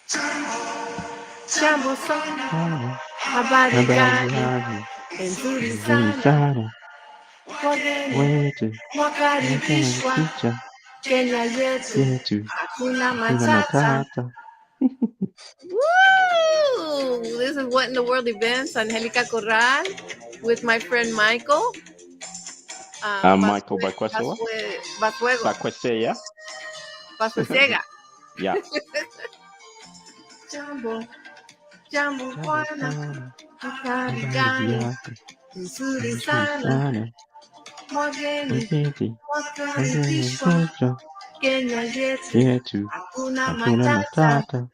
Jambo sana, Sana, habari habari gani? gani? Nzuri Nzuri sana, sana. wageni Wetu wakaribishwa wakaribisha Kenya yetu, yetu, hakuna hakuna matata. matata. Woo! This is What in the World events. Angelica Corral with my friend Michael. Michael Bakwesegha. Bakwego. Bakwesegha. Bakwesegha. Yeah. Jambo, jambo Jambo bwana, sana, habari habari gani? yako? Nzuri Nzuri sana, sana. wageni Wageni wakaribishwa wakaribishwa Kenya yetu, yetu, hakuna hakuna matata. matata.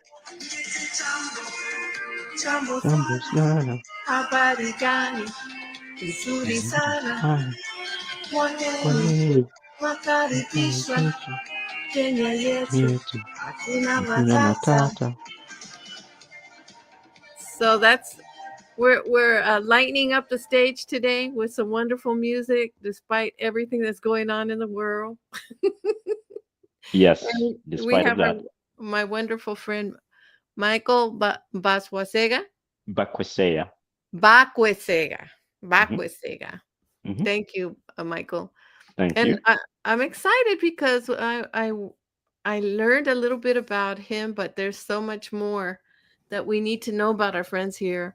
Jambo Jambo sana, sana, habari gani? Nzuri nzuri sana, sana. wageni Wageni wakaribishwa wakaribishwa Kenya yetu, yetu, hakuna hakuna matata. matata. So we're lightening up the stage today with some wonderful music, despite everything that's going on in the world. Yes, And we despite of have that. my wonderful friend Michael Baswasega. Bakwesegha. Bakwesega. Hmm. Bakwesega. Hmm. Thank you, Michael. Thank And you. I'm excited because I learned a little bit about him, but there's so much more that we need to know about our friends here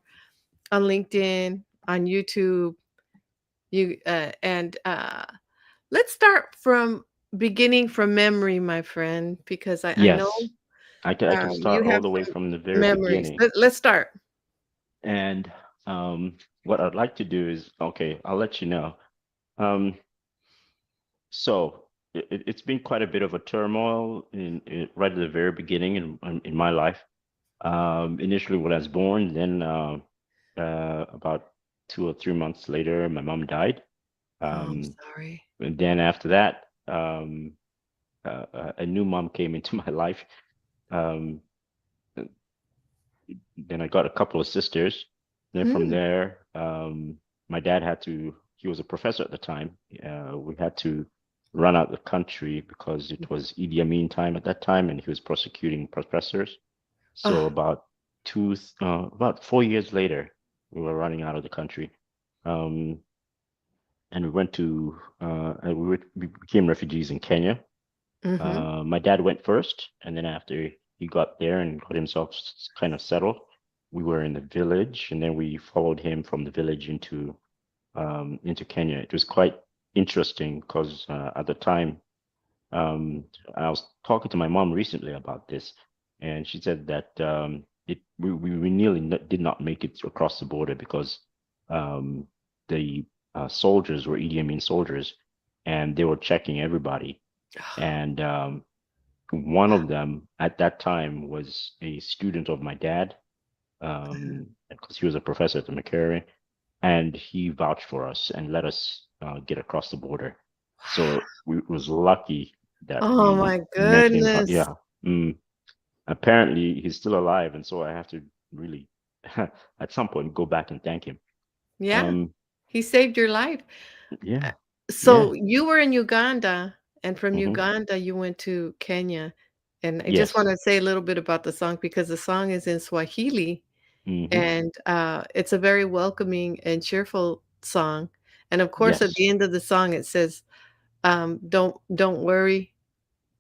on LinkedIn, on YouTube. You and Let's start from beginning from memory, my friend, because I know Yes, I can you start all have the way some from the very memories. beginning. Let's start. And what I'd like to do is, okay, I'll let you know. Um, so it's been quite a bit of a turmoil right at the very beginning in my life. Initially, when I was born, then about 2 or 3 months later, my mom died. Oh, I'm Um, sorry. and then after that, a new mom came into my life. Um, then I got a couple of sisters. Then from Hmm. there, my dad had to, he was a professor at the time. We had to run out the country because it was Idi Amin time at that time, and he was prosecuting professors. So Oh, about 4 years later, we were running out of the country. Um, and we went to, and we became refugees in Kenya. mm-hmm. My dad went first, and then after he got there and got himself kind of settled, we were in the village, and then we followed him from the village into Kenya. It was quite interesting because at the time, I was talking to my mom recently about this, and she said that we nearly did not make it across the border because um, the soldiers were Idi Amin soldiers, and they were checking everybody. And one of them at that time was a student of my dad, because he was a professor at the McCarry, and he vouched for us and let us get across the border. So we was lucky that Oh we my met him. goodness. Yeah. Mm, apparently he's still alive, and so I have to really, at some point, go back and thank him. Yeah, Um, he saved your life. Uh, yeah, yeah. So you were in Uganda, and from Hmm. Uganda you went to Kenya. And I just want Yes. to say a little bit about the song because the song is in Swahili, Hmm. and it's a very welcoming and cheerful song. And of course, at the Yes. end of the song, it says, "Don't worry,"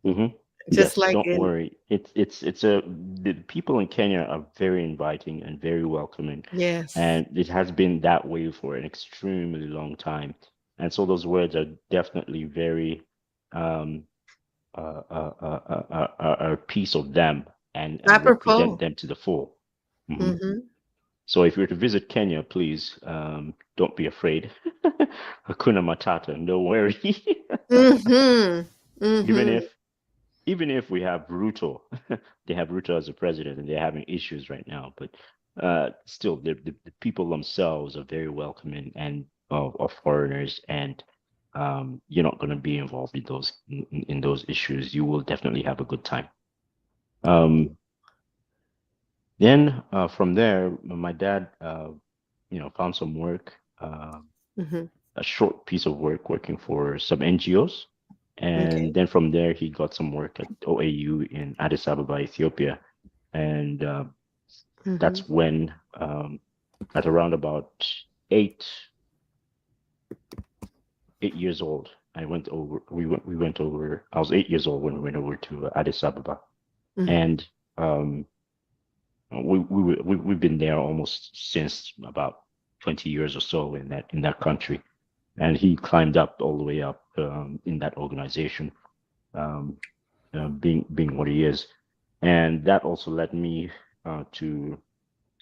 Hmm. just Yes, like don't in worry. The people in Kenya are very inviting and very welcoming, yes, and it has been that way for an extremely long time. And so those words are definitely very um a piece of them and represent apropos. them to the full. Hmm. Mhm. So if you're to visit Kenya, please don't be afraid. Hakuna Matata, no worry. Mhm. Even Mhm. if even if we have Ruto, they have Ruto as a president and they're having issues right now, but still, the people themselves are very welcoming and of foreigners, and you're not going to be involved in those issues. You will definitely have a good time. Um, then from there, my dad, found some work, Mhm. a short piece of work working for some NGOs. And Okay. then from there, he got some work at OAU in Addis Ababa, Ethiopia. and Mhm. that's when at around about eight 8 years old, I went over. We went over. I was 8 years old when we went over to Addis Ababa, Mhm. and um, we've been there almost since about 20 years or so in that country. And he climbed up all the way up in that organization, um, being what he is, and that also led me to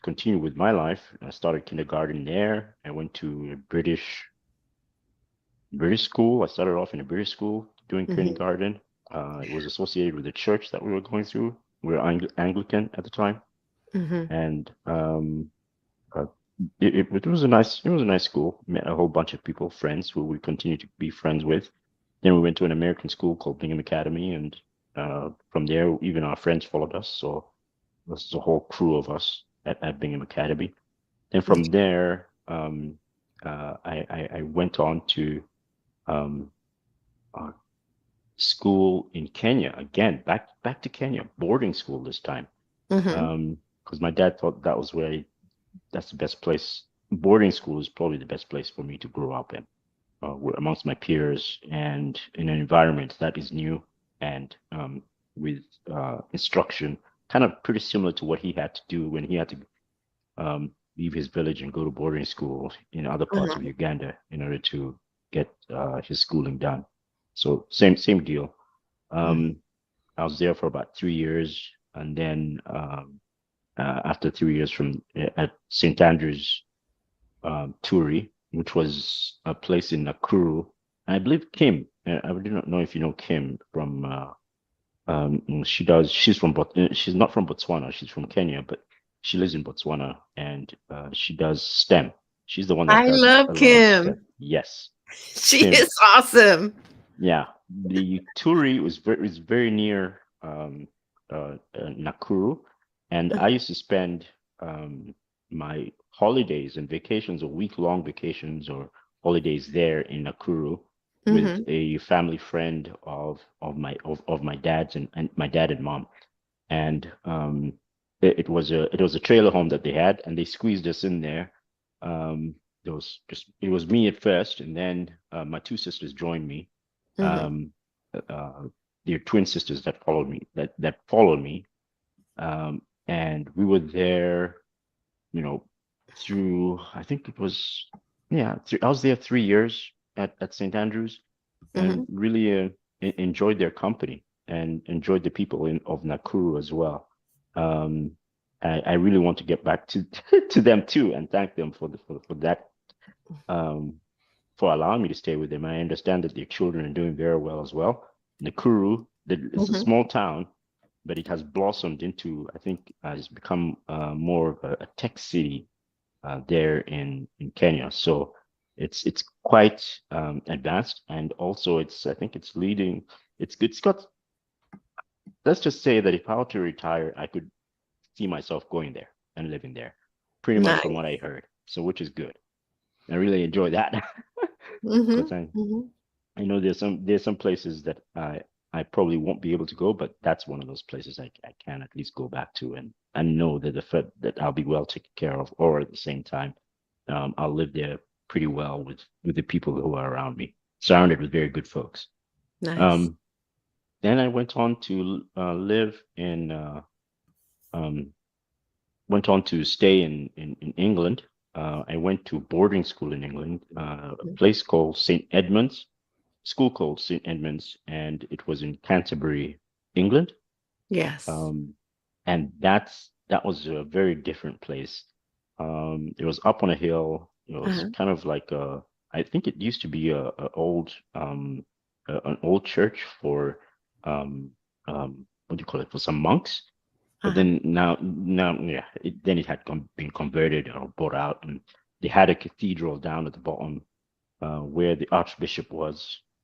continue with my life. I started kindergarten there. I went to a British school. I started off in a British school doing Mhm. kindergarten. It was associated with the church that we were going through. We were Anglican at the time, Mhm. and uh, it was a nice school. Met a whole bunch of people, friends who we continue to be friends with. Then we went to an American school called Bingham Academy, and from there, even our friends followed us. So this is a whole crew of us at Bingham Academy. And from there, I went on to um, uh, school in Kenya again, back to Kenya, boarding school this time. Mhm. Because my dad thought that's the best place. Boarding school is probably the best place for me to grow up in, amongst my peers and in an environment that is new and with instruction, kind of pretty similar to what he had to do when he had to leave his village and go to boarding school in other parts of Uh-huh. Uganda in order to get his schooling done. So same deal. Mhm. Um, I was there for about 3 years, and then after 3 years from at St. Andrew's Turi, which was a place in Nakuru, and I believe Kim. I do not know if you know Kim from. She does. She's not from Botswana. She's from Kenya, but she lives in Botswana, and she does STEM. She's the one that I does love a lot of STEM. Kim. Yes, She Kim. is awesome. Yeah, the Turi was very near Nakuru, and I used to spend my holidays and vacations or week-long vacations or holidays there in Nakuru with Mhm. a family friend of my dad's and my dad and mom. And it was a trailer home that they had, and they squeezed us in there. It was me at first, and then my two sisters joined me. Mhm. Um, they're twin sisters that followed me, and we were there, you know, through I think it was yeah, I was there 3 years at St. Andrews, and Mhm. really enjoyed their company and enjoyed the people of Nakuru as well. Um, I really want to get back to to them too and thank them for that um, for allowing me to stay with them. I understand that their children are doing very well as well. Nakuru, it's a Mhm. small town, but it has blossomed into, I think, has become more of a tech city there in Kenya. So it's quite advanced, and also it's I think it's leading. It's got. Let's just say that if I were to retire, I could see myself going there and living there, pretty much from Nice. what I heard. So which is good. I really enjoy that because Mhm. Mhm. I know there's some places that I probably won't be able to go, but that's one of those places I can at least go back to and know that that I'll be well taken care of, or at the same time, I'll live there pretty well with the people who are around me, surrounded with very good folks. Nice. Um, then I went on to live in um, went on to stay in England. I went to boarding school in England, a place called St. Edmunds, school called St. Edmunds, and it was in Canterbury, England. Yes. Um, and that was a very different place. It was up on a hill. It was Uh-huh. kind of like I think it used to be an old church for what do you call it, for some monks. But Uh-huh. then now yeah, then it had been converted or bought out, and they had a cathedral down at the bottom where the archbishop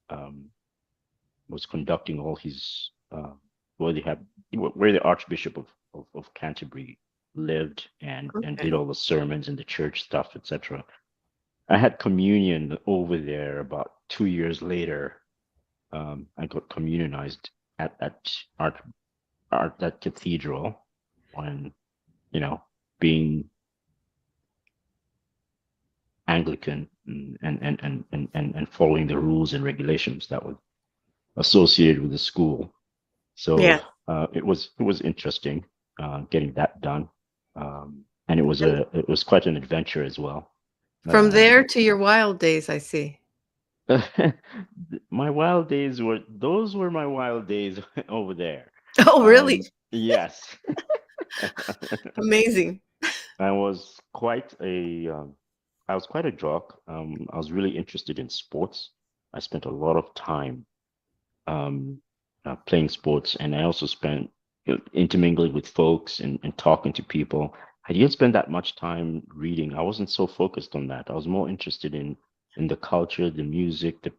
um, was conducting all his where they have where the Archbishop of Canterbury lived and did Okay. all the sermons and the church stuff, etc. I had communion over there about 2 years later. I got communionized at art that cathedral when, you know, being Anglican and following the rules and regulations that were associated with the school. So Yeah. it was interesting getting that done, and And it was quite an adventure as well. from Um, there to your wild days, I see. my wild days were those were my wild days over there. Oh, really? Yes, Amazing. I was quite I was quite a jock. I was really interested in sports. I spent a lot of time um, playing sports, and I also spent intermingling with folks and talking to people. I didn't spend that much time reading. I wasn't so focused on that. I was more interested in the culture, the music, the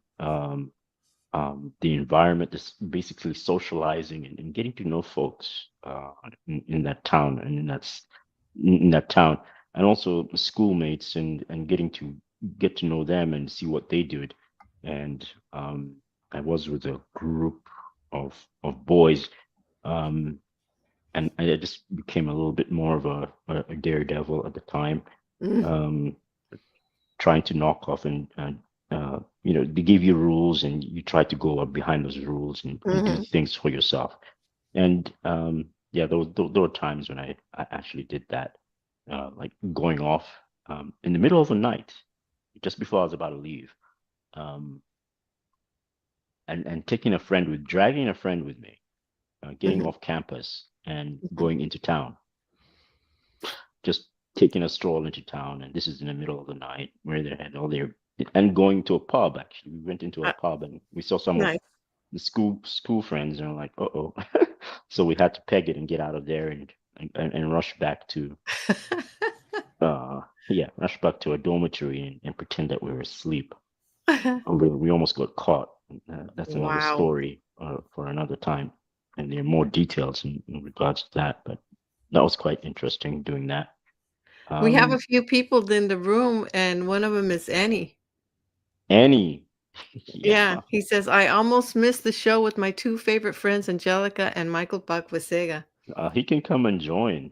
environment, this basically socializing and getting to know folks in that town and in that town, and also schoolmates and getting to get to know them and see what they did. And I was with a group of boys, um, and I just became a little bit more of a daredevil at the time. Mm, Um, Trying to knock off and they give you rules and you try to go up behind those rules and do mhm, things for yourself. And yeah, there were times when I actually did that, like going off in the middle of the night, just before I was about to leave, um, and dragging a friend with me, getting mhm, off campus and mhm. going into town, just taking a stroll into town. And this is in the middle of the night where they had all their and going to a pub. Actually, we went into a Uh, pub and we saw some of nice. the school friends, and we're like, uh-oh. So we had to peg it and get out of there and rush back to rush back to a dormitory and pretend that we were asleep. And we almost got caught. That's another Wow. story for another time, and there are more details in regards to that. But that was quite interesting doing that. We have a Um, few people in the room, and one of them is Annie. Annie, Yeah, yeah, he says, "I almost missed the show with my 2 favorite friends, Angelica and Michael Bakwesegha." he can come and join.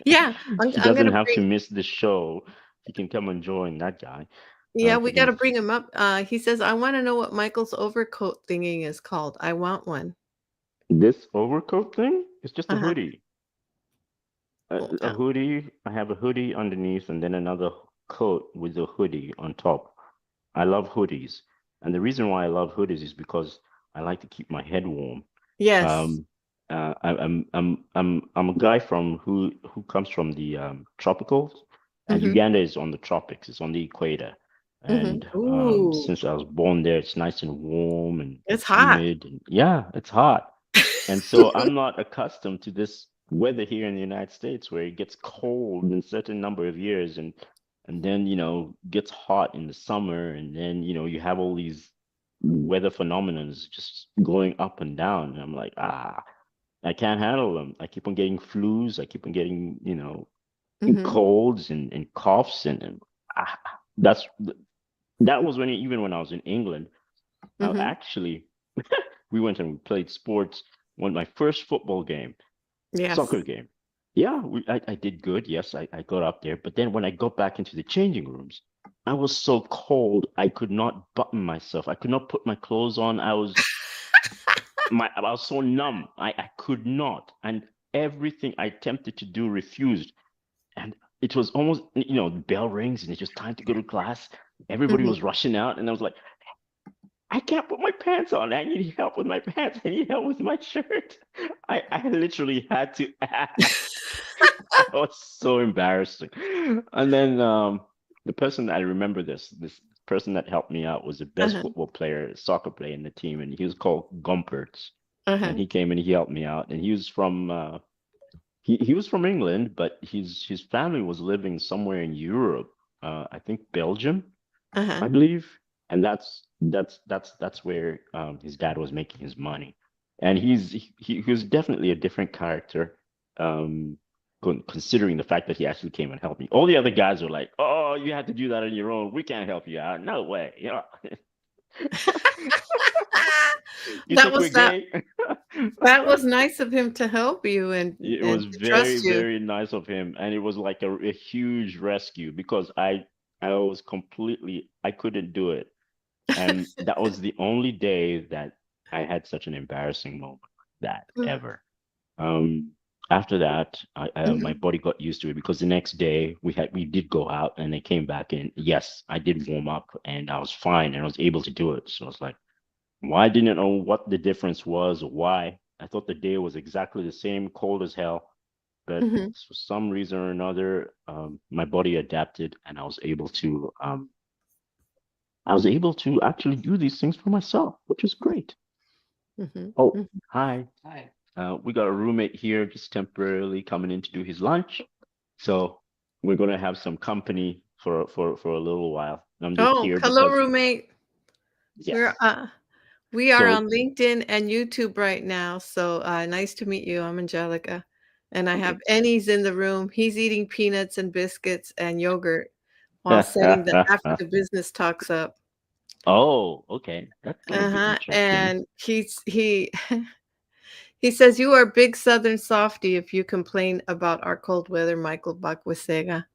Yeah, He I'm doesn't gonna have to bring miss the show. He can come and join that guy. yeah, If we you can, gotta bring him up. He says, "I wanna know what Michael's overcoat thingy is called. I want one." this overcoat thing is just a Uh-huh. hoodie. Well, A hoodie. I have a hoodie underneath, and then another coat with a hoodie on top. I love hoodies, and the reason why I love hoodies is because I like to keep my head warm. yes. Um, I'm a guy from who comes from the tropicals, and Mhm, Uganda is on the tropics. It's on the equator, mhm. and Ooh, since I was born there, it's nice and warm and it's hot. humid, and yeah, it's hot. And so I'm not accustomed to this weather here in the United States where it gets cold in a certain number of years and then, gets hot in the summer and then, you have all these weather phenomenons just going up and down. And I'm like, I can't handle them. I keep on getting flus. I keep on getting, Mhm, colds and coughs and ah, that's that was even when I was in England. mhm. Actually, we went and we played sports. Won my first football game, soccer Yes. game. Yeah, I did good. Yes, I got up there. But then when I got back into the changing rooms, I was so cold. I could not button myself. I could not put my clothes on. I was so numb. I could not. And everything I attempted to do refused. And it was almost, the bell rings and it's just time to go to class. Everybody Mhm. was rushing out. And I was like, I can't put my pants on. I need help with my pants. I need help with my shirt. I literally had to ask. I was so embarrassing. And then the person I remember this person that helped me out was the best Uh-huh, football player, soccer player in the team, and he was called Gumperts. And uh-huh, he came and he helped me out. And he was from he was from England, but his family was living somewhere in Europe. I think Belgium. uh-huh. I believe, and that's where his dad was making his money, and he was definitely a different character, um, considering the fact that he actually came and helped me. All the other guys were like, "Oh, you had to do that on your own. We can't help you out. No way. You That think was we're that gay? That was nice of him to help you It and was to very, trust you. very nice of him, and it was like a huge rescue because I was completely I couldn't do it, and that was the only day that I had such an embarrassing moment that ever. Um, After that, my Mhm, body got used to it because the next day we did go out and I came back and yes, I did warm up and I was fine and I was able to do it. So I was like, why didn't I know what the difference was or why? I thought the day was exactly the same, cold as hell, but mhm. for some reason or another, my body adapted and I was able to actually do these things for myself, which is great. Mhm, Oh, mhm. hi. We got a roommate here just temporarily coming in to do his lunch. So we're gonna have some company for a little while. I'm just Oh, here hello, because roommate. We're, yes. uh we are So on LinkedIn and YouTube right now, so, nice to meet you. I'm Angelica, and I have okay. Ennie's in the room. He's eating peanuts and biscuits and yogurt while setting the Africa Business Talks up. Oh, okay. That's gonna be Uh-huh, interesting. and he says, "You are a big Southern softy if you complain about our cold weather, Michael Bakwesegha."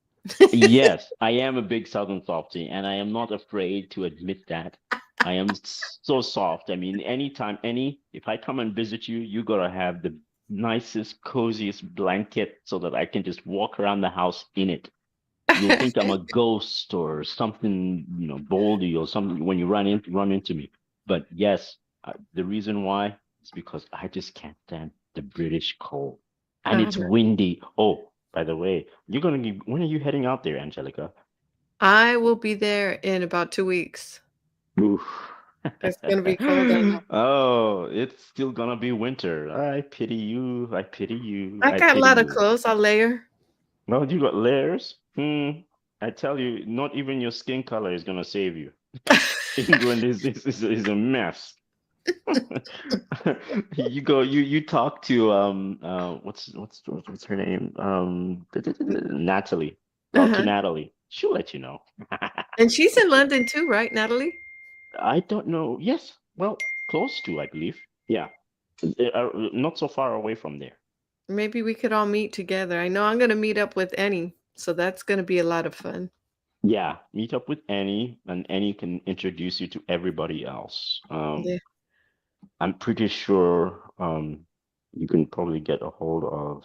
Yes, I am a big Southern softie, and I am not afraid to admit that. I am so soft. I mean, anytime, if I come and visit you, you gotta have the nicest, coziest blanket so that I can just walk around the house in it. You'll think I'm a ghost or something, boldy or something when you run into me. But yes, the reason why is because I just can't stand the British cold, and it's Uh-huh. windy. Oh, by the way, when are you heading out there, Angelica? I will be there in about 2 weeks. Oof. It's gonna be cold, I know. Oh, it's still gonna be winter. I pity you. I pity you. I I got a pity lot of you. clothes, I'll layer. No, you got layers. I tell you, not even your skin color is gonna save you. England is a mess. You talk to what's her name? Natalie. Talk to Uh-huh. Natalie. She'll let you know. And she's in London too, right, Natalie? I don't know. Yes, well, close to, I believe. Yeah, not so far away from there. Maybe we could all meet together. I know I'm gonna meet up with Annie, so that's gonna be a lot of fun. Yeah, meet up with Annie, and Annie can introduce you to everybody else. Yeah, I'm pretty sure you can probably get a hold of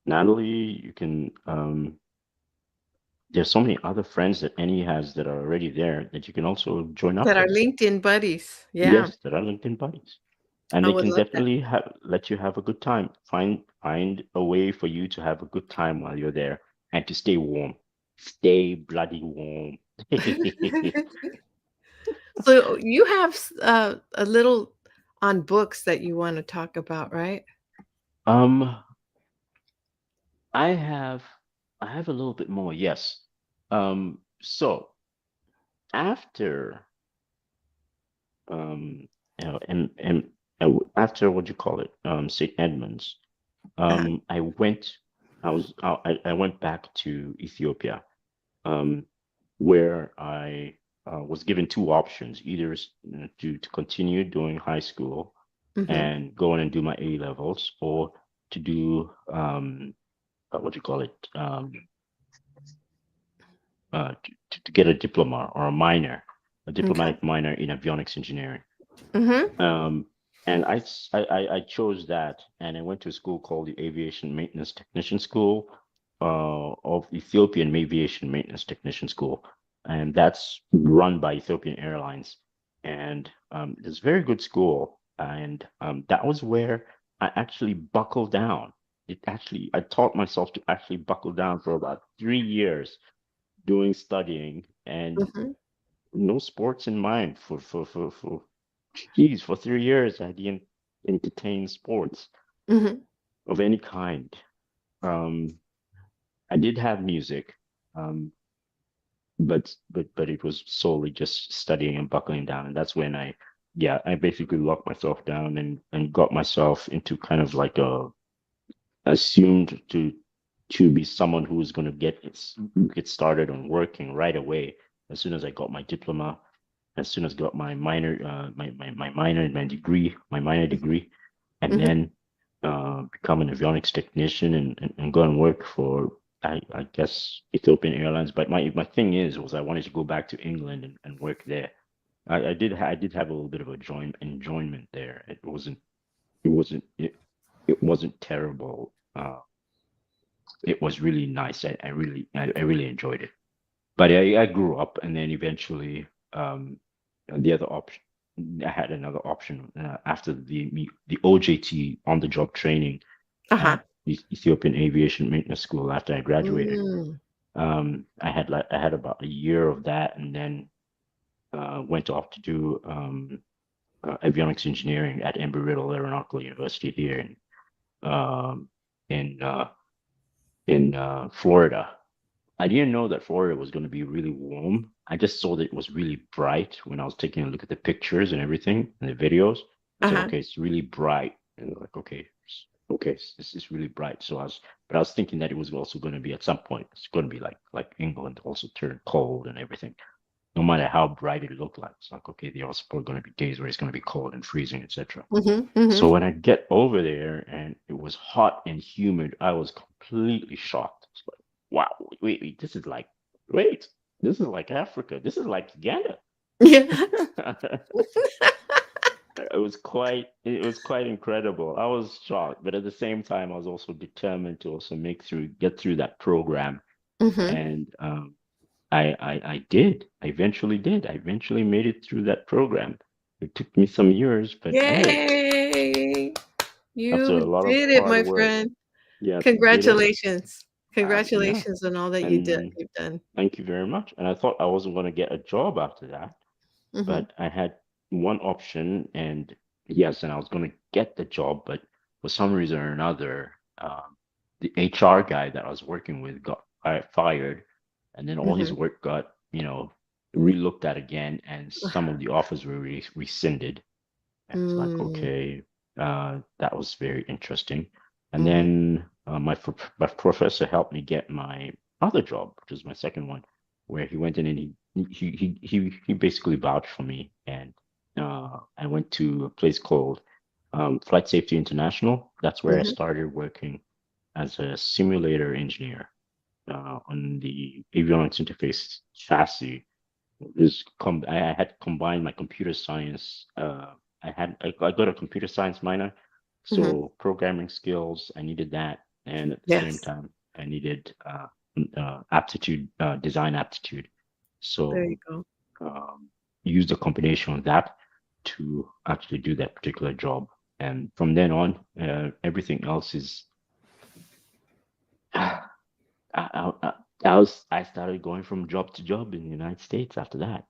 Natalie. You can there's so many other friends that Annie has that are already there that you can also join up that are with. LinkedIn buddies. Yeah, Yes, that are LinkedIn buddies. And I they would can love that. definitely let you have a good time. Find a way for you to have a good time while you're there and to stay warm. Stay bloody warm. So you have a little on books that you wanna talk about, right? Um, I have I have a little bit more, yes. So after um after what you call it, St. Edmunds, Uh-huh. I went I went back to Ethiopia, um, where I was given two options, either to continue doing high school Mhm. and go on and do my A levels, or to do what do you call it, to get a diploma or a minor, a Okay. diplomatic minor in avionics engineering. Mhm. Um, and I chose that, and I went to a school called the Aviation Maintenance Technician School of Ethiopian Aviation Maintenance Technician School, and that's run by Ethiopian Airlines. And it's a very good school, and that was where I actually buckled down. I taught myself to actually buckle down for about 3 years doing studying and Mhm. no sports in mind for geez, for 3 years I didn't entertain sports Mhm. of any kind. Um, I did have music, um, but it was solely just studying and buckling down, and that's when I basically locked myself down and got myself into kind of like a assumed to be someone who was going to get started on working right away as soon as I got my diploma, as soon as I got my minor, my minor and my degree, my minor degree. and Mhm. then become an avionics technician and go and work for I guess Ethiopian Airlines. But my thing was I wanted to go back to England and work there. I did have a little bit of a enjoyment there. It wasn't terrible. It was really nice. I really enjoyed it. But I grew up, and then eventually, the other option, I had another option after the OJT, on the job training Uh-huh. at Ethiopian Aviation Maintenance School after I graduated. Mm. I had about a year of that, and then went off to do avionics engineering at Embry-Riddle Aeronautical University here um, in uh, in Florida. I didn't know that Florida was going to be really warm. I just saw that it was really bright when I was taking a look at the pictures and everything and the videos. I said, Uh-huh. okay, it's really bright. And like, okay, okay, this is really bright. But I was thinking that it was also going to be at some point, it's going to be like England also turn cold and everything. No matter how bright it looked like, it's like, okay, there are probably going to be days where it's going to be cold and freezing, etc. Mhm. Mhm. So when I get over there and it was hot and humid, I was completely shocked. It's like, wow, this is like, wait, this is like Africa. This is like Uganda. Yeah. It was quite incredible. I was shocked, but at the same time, I was also determined to also get through that program. Mhm. And I did. I eventually did. I eventually made it through that program. It took me some years, but hey, Yay! after a You lot of did it, hard my work. friend. Yes, I did it. Congratulations. Yeah, Congratulations on all that and you've done. thank you very much. And I thought I wasn't going to get a job after that, Mhm. but I had one option, and yes, and I was going to get the job, but for some reason or another, the HR guy that I was working with got fired, and then all his Mhm. work got, relooked at again, and some of the offers were rescinded. And it's like, Mm. okay, that was very interesting. And Mhm. then my professor helped me get my other job, which is my second one, where he went in and he basically vouched for me. And I went to a place called Flight Safety International. That's where I Mhm. started working as a simulator engineer on the avionics interface chassis. I had combined my computer science. I got a computer science minor, Mhm. so programming skills, I needed that, and at the same Yes. time I needed aptitude, design aptitude. There you So go. um, used a combination of that to actually do that particular job. And from then on, everything else is I, I started going from job to job in the United States after that.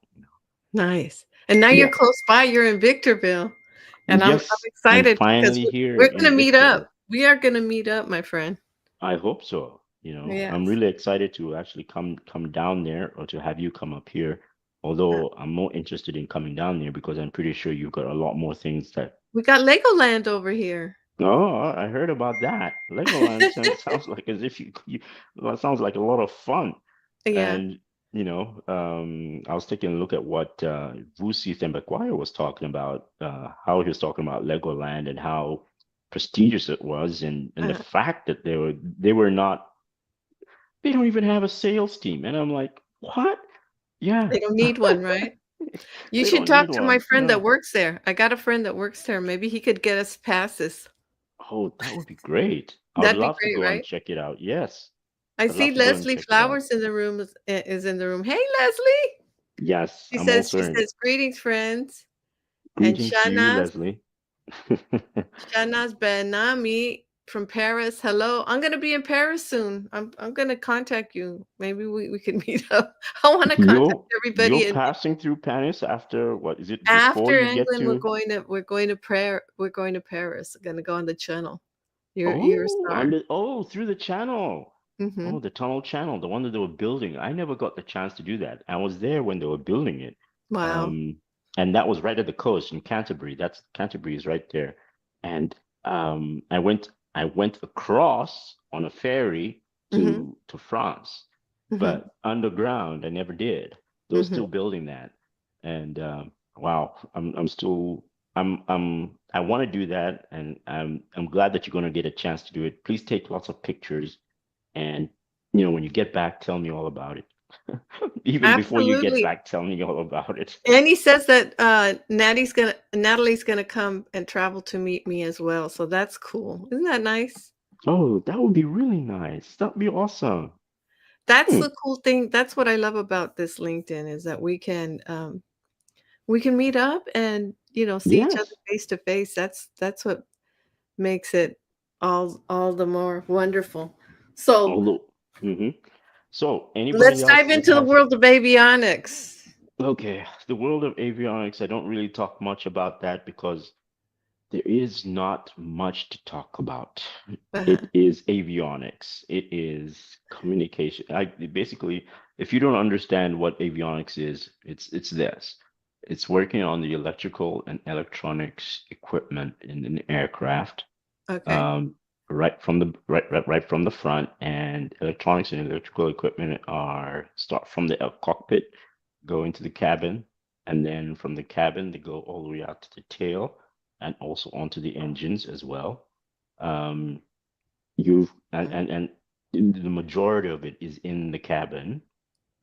Nice. And now you're Yeah. close by, you're in Victorville, and I'm Yes, I'm excited because finally here we're in gonna meet up. Victorville. We are gonna meet up, my friend. I hope so. I'm Yes. really excited to actually come down there or to have you come up here. Although I'm more interested in coming down there because I'm pretty sure you've got a lot more things that. We got Legoland over here. Oh, I heard about that. Legoland sounds like as if well, it sounds like a lot of fun. Yeah. And I was taking a look at what Vusi Thembekwayo was talking about, how he was talking about Legoland and how prestigious it was, and the Uh-huh. fact that they were not, they don't even have a sales team, and I'm like, what? Yeah, They don't need one, right? You they should don't need talk to my one. friend Yeah. that works there. I got a friend that works there. Maybe he could get us passes. Oh, that would be great. I would That'd be love to great, go and right? check it out. Yes, I I'd see love to go and Leslie check it out. Flowers in the room is in the room. Hey, Leslie. Yes, She says greetings, friends. And greetings to you, Leslie. Shahnaz Benami from Paris. Hello. I'm gonna be in Paris soon. I'm gonna contact you. Maybe we can meet up. I want to contact You're everybody in passing through Paris after what is it before after you get England. to We're going to Paris. We're gonna go on the channel. You're a oh star. through the channel. Hmm. Oh, the tunnel channel, the one that they were building. I never got the chance to do that. I was there when they were building it. Wow. Um, and that was right at the coast in Canterbury. That's Canterbury is right there. And I went across on a ferry Hmm. to France, Hmm. but underground I never did. They were Hmm. still building that. And wow, I'm still. I want to do that, and I'm glad that you're going to get a chance to do it. Please take lots of pictures, and when you get back, tell me all about it. Even before you get Absolutely. back, tell me all about it. And he says that Natalie's gonna come and travel to meet me as well. So that's cool. Isn't that nice? Oh, that would be really nice. That'd be awesome. That's Hmm. the cool thing. That's what I love about this LinkedIn is that we can meet up and, see each other Yes. face to face. That's what makes it all the more wonderful. So, Although, hmm so anybody let's else dive that into the has world of avionics. okay, the world of avionics, I don't really talk much about that because there is not much to talk about. Uh-huh. It is avionics. It is communication. Basically, if you don't understand what avionics is, it's this. It's working on the electrical and electronics equipment in an aircraft, Okay. um, right from the front, and electronics and electrical equipment are start from the cockpit, go into the cabin, and then from the cabin they go all the way out to the tail, and also onto the engines as well. Um, you've and the majority of it is in the cabin,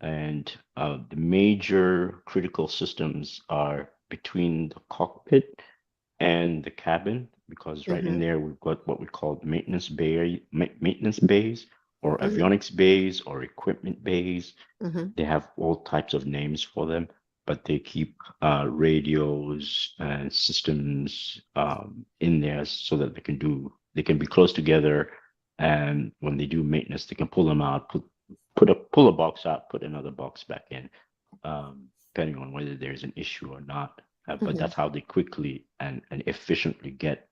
and the major critical systems are between the cockpit and the cabin, because right in Mhm. there we've got what we call maintenance bays, or Mhm. avionics bays, or equipment bays. Mhm. They have all types of names for them, but they keep radios and systems in there so that they can be close together, and when they do maintenance they can pull them out, pull a box out, put another box back in, depending on whether there's an issue or not. But Mhm. that's how they quickly and efficiently get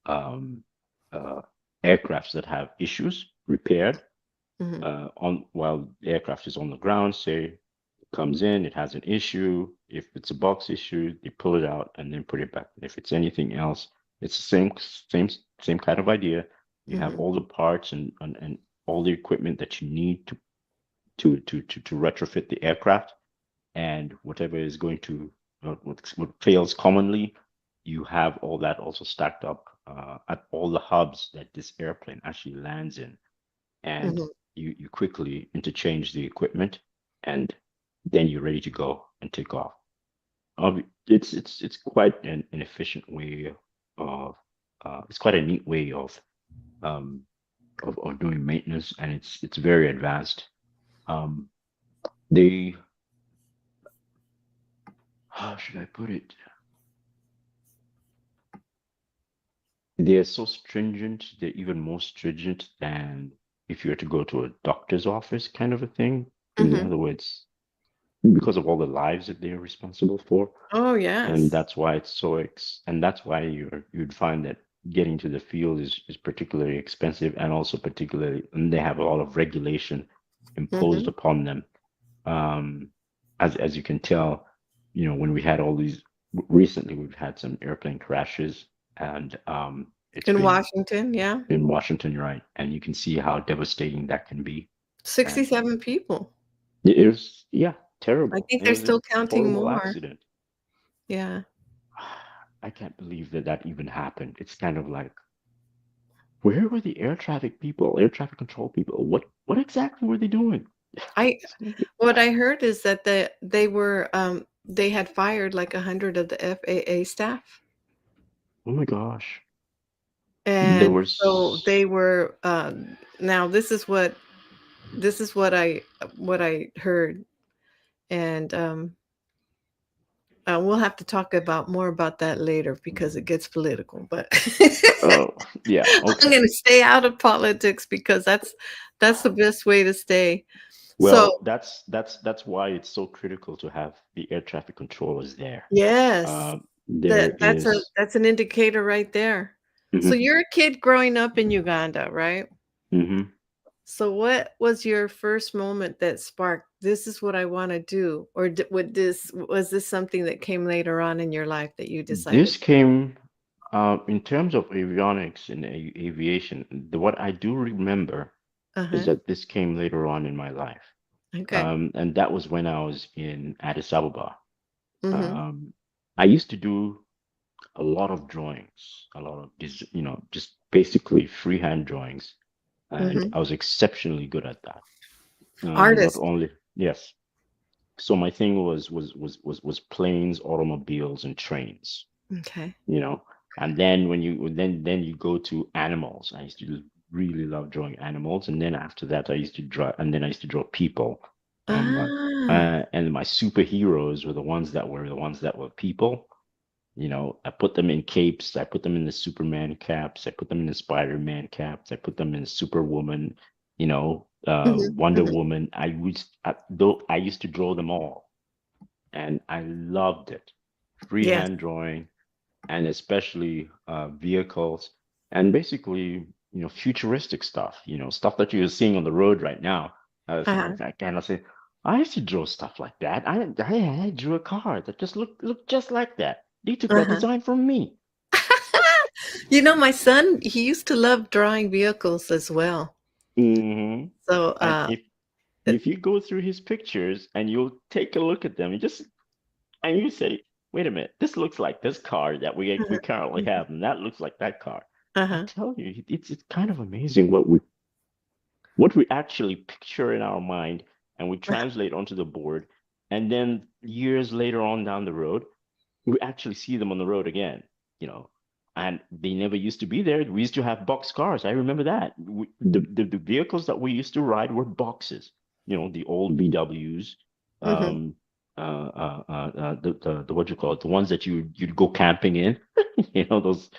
um, uh, aircrafts that have issues repaired, Mhm. on while the aircraft is on the ground. Say it comes in, it has an issue. If it's a box issue, they pull it out and then put it back. If it's anything else, it's the same kind of idea. You have Mhm. all the parts and all the equipment that you need to retrofit the aircraft, and whatever is going to what fails commonly, you have all that also stacked up at all the hubs that this airplane actually lands in, and Mhm. you quickly interchange the equipment, and then you're ready to go and take off. It's quite an efficient way of it's quite a neat way um, of doing maintenance, and it's very advanced. Um, they How should I put it? They're so stringent. They're even more stringent than if you were to go to a doctor's office, kind of a thing. In Mhm. other words, because of all the lives that they're responsible for, Oh, and yes. that's why it's and that's why you'd find that getting to the field is particularly expensive, and also particularly, and they have a lot of regulation imposed Mhm. upon them. Um, as you can tell, when we had all these recently, we've had some airplane crashes, and it's In been Washington, yeah. in Washington, right? And you can see how devastating that can be. And 67 people. it was, yeah, I terrible. think It they're was a still counting horrible more. accident. Yeah. I can't believe that that even happened. It's kind of like, where were the air traffic people, air traffic control people? What exactly were they doing? I It's like, What I heard is that they had fired like 100 of the FAA staff. oh my gosh, there And so was. they were, now this is what I heard, and, we'll have to talk about more about that later because it gets political, but Oh, yeah, I'm okay. gonna stay out of politics because that's the best way to stay. So, Well, that's why it's so critical to have the air traffic controllers there. yes, There is. that's an indicator right there. So Mhm, you're a kid growing up in Uganda, right? mhm. So what was your first moment that sparked, "This is what I wanna do," or d would this was this something that came later on in your life that you decided This came in terms of avionics and aviation. What I do remember is Uh-huh, that this came later on in my life, okay. and that was when I was in Addis Ababa. Mhm, Um, I used to do. a lot of drawings, a lot of just basically freehand drawings, and Mhm. I was exceptionally good at that. Not Artist. only yes, so my thing was planes, automobiles, and trains. Okay. And then then you go to animals. I used to really love drawing animals, and then after that, I used to draw, and then I used to draw people. Like, Ah. and my superheroes were the ones that were people. I put them in capes. I put them in the Superman caps. I put them in the Spider-Man caps. I put them in Superwoman. Mhm, Wonder mhm. Woman. Though I used to draw them all, and I loved it. Yes. Freehand drawing, and especially vehicles, and basically, futuristic stuff. Stuff that you're seeing on the road right now. Uh-huh. I kind of say, I used to draw stuff like that. I drew a car that just looked just like that. They took that Uh-huh. design from me. My son, he used to love drawing vehicles as well. hmm So, And if you go through his pictures and you'll take a look at them, and you say, wait a minute, this looks like this car that we uh-huh, currently mhm, have, and that looks like that car. I uh-huh, tell you, it's kind of amazing what we actually picture in our mind and we uh-huh, translate onto the board, and then years later on down the road, we actually see them on the road again, you know. And they never used to be there. We used to have box cars. I remember that. The vehicles that we used to ride were boxes. The old VWs, mhm. um, the what you call it, the ones that you'd go camping in. Those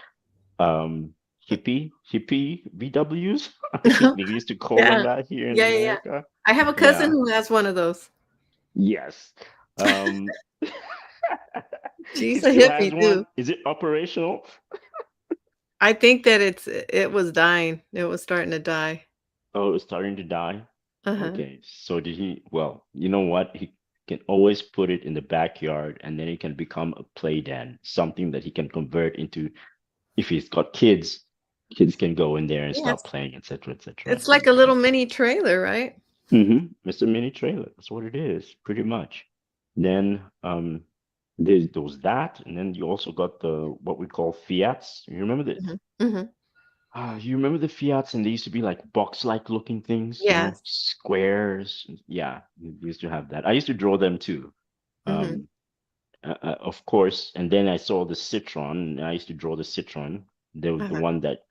um hippie VWs. I think they used to call them Yeah. that here in Yeah, yeah, yeah. America. I have a cousin Yeah. who has one of those. Yes. Um, he She's a still has hippie one. too. Is it operational? I think that it was dying. It was starting to die. Oh, it's starting to die. Uh-huh. Okay. So did he? Well, you know what? He can always put it in the backyard, and then it can become a play den, something that he can convert into. If he's got kids, kids can go in there and Yeah, start playing, etc., etc. it's like a little mini trailer, right? It's a mini trailer. That's what it is, pretty much. Then there was that, and then you also got the what we call Fiats. Mhm, mhm. You remember the Fiats, and they used to be like box-like looking things, Yes. squares. Yeah, we used to have that. I used to draw them too. Mhm, Um, of course. And then I saw the Citron, and I used to draw the Citron, the uh-huh, one that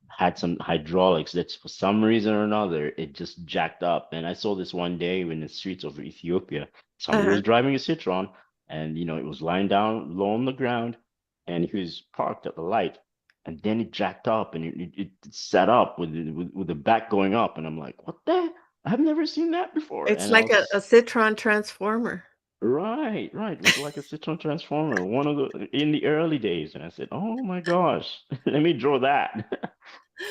had some hydraulics that's for some reason or another it just jacked up. And I saw this one day in the streets of Ethiopia. Somebody uh-huh. was driving a Citron, and it was lying down low on the ground, and he was parked at the light, and then it jacked up, and it sat up with the back going up, and I'm like, what the? I've never seen that before. It's And I like a was Citron transformer. right, right. It was like a Citron transformer, one of the in the early days. And I said, oh my gosh, let me draw that.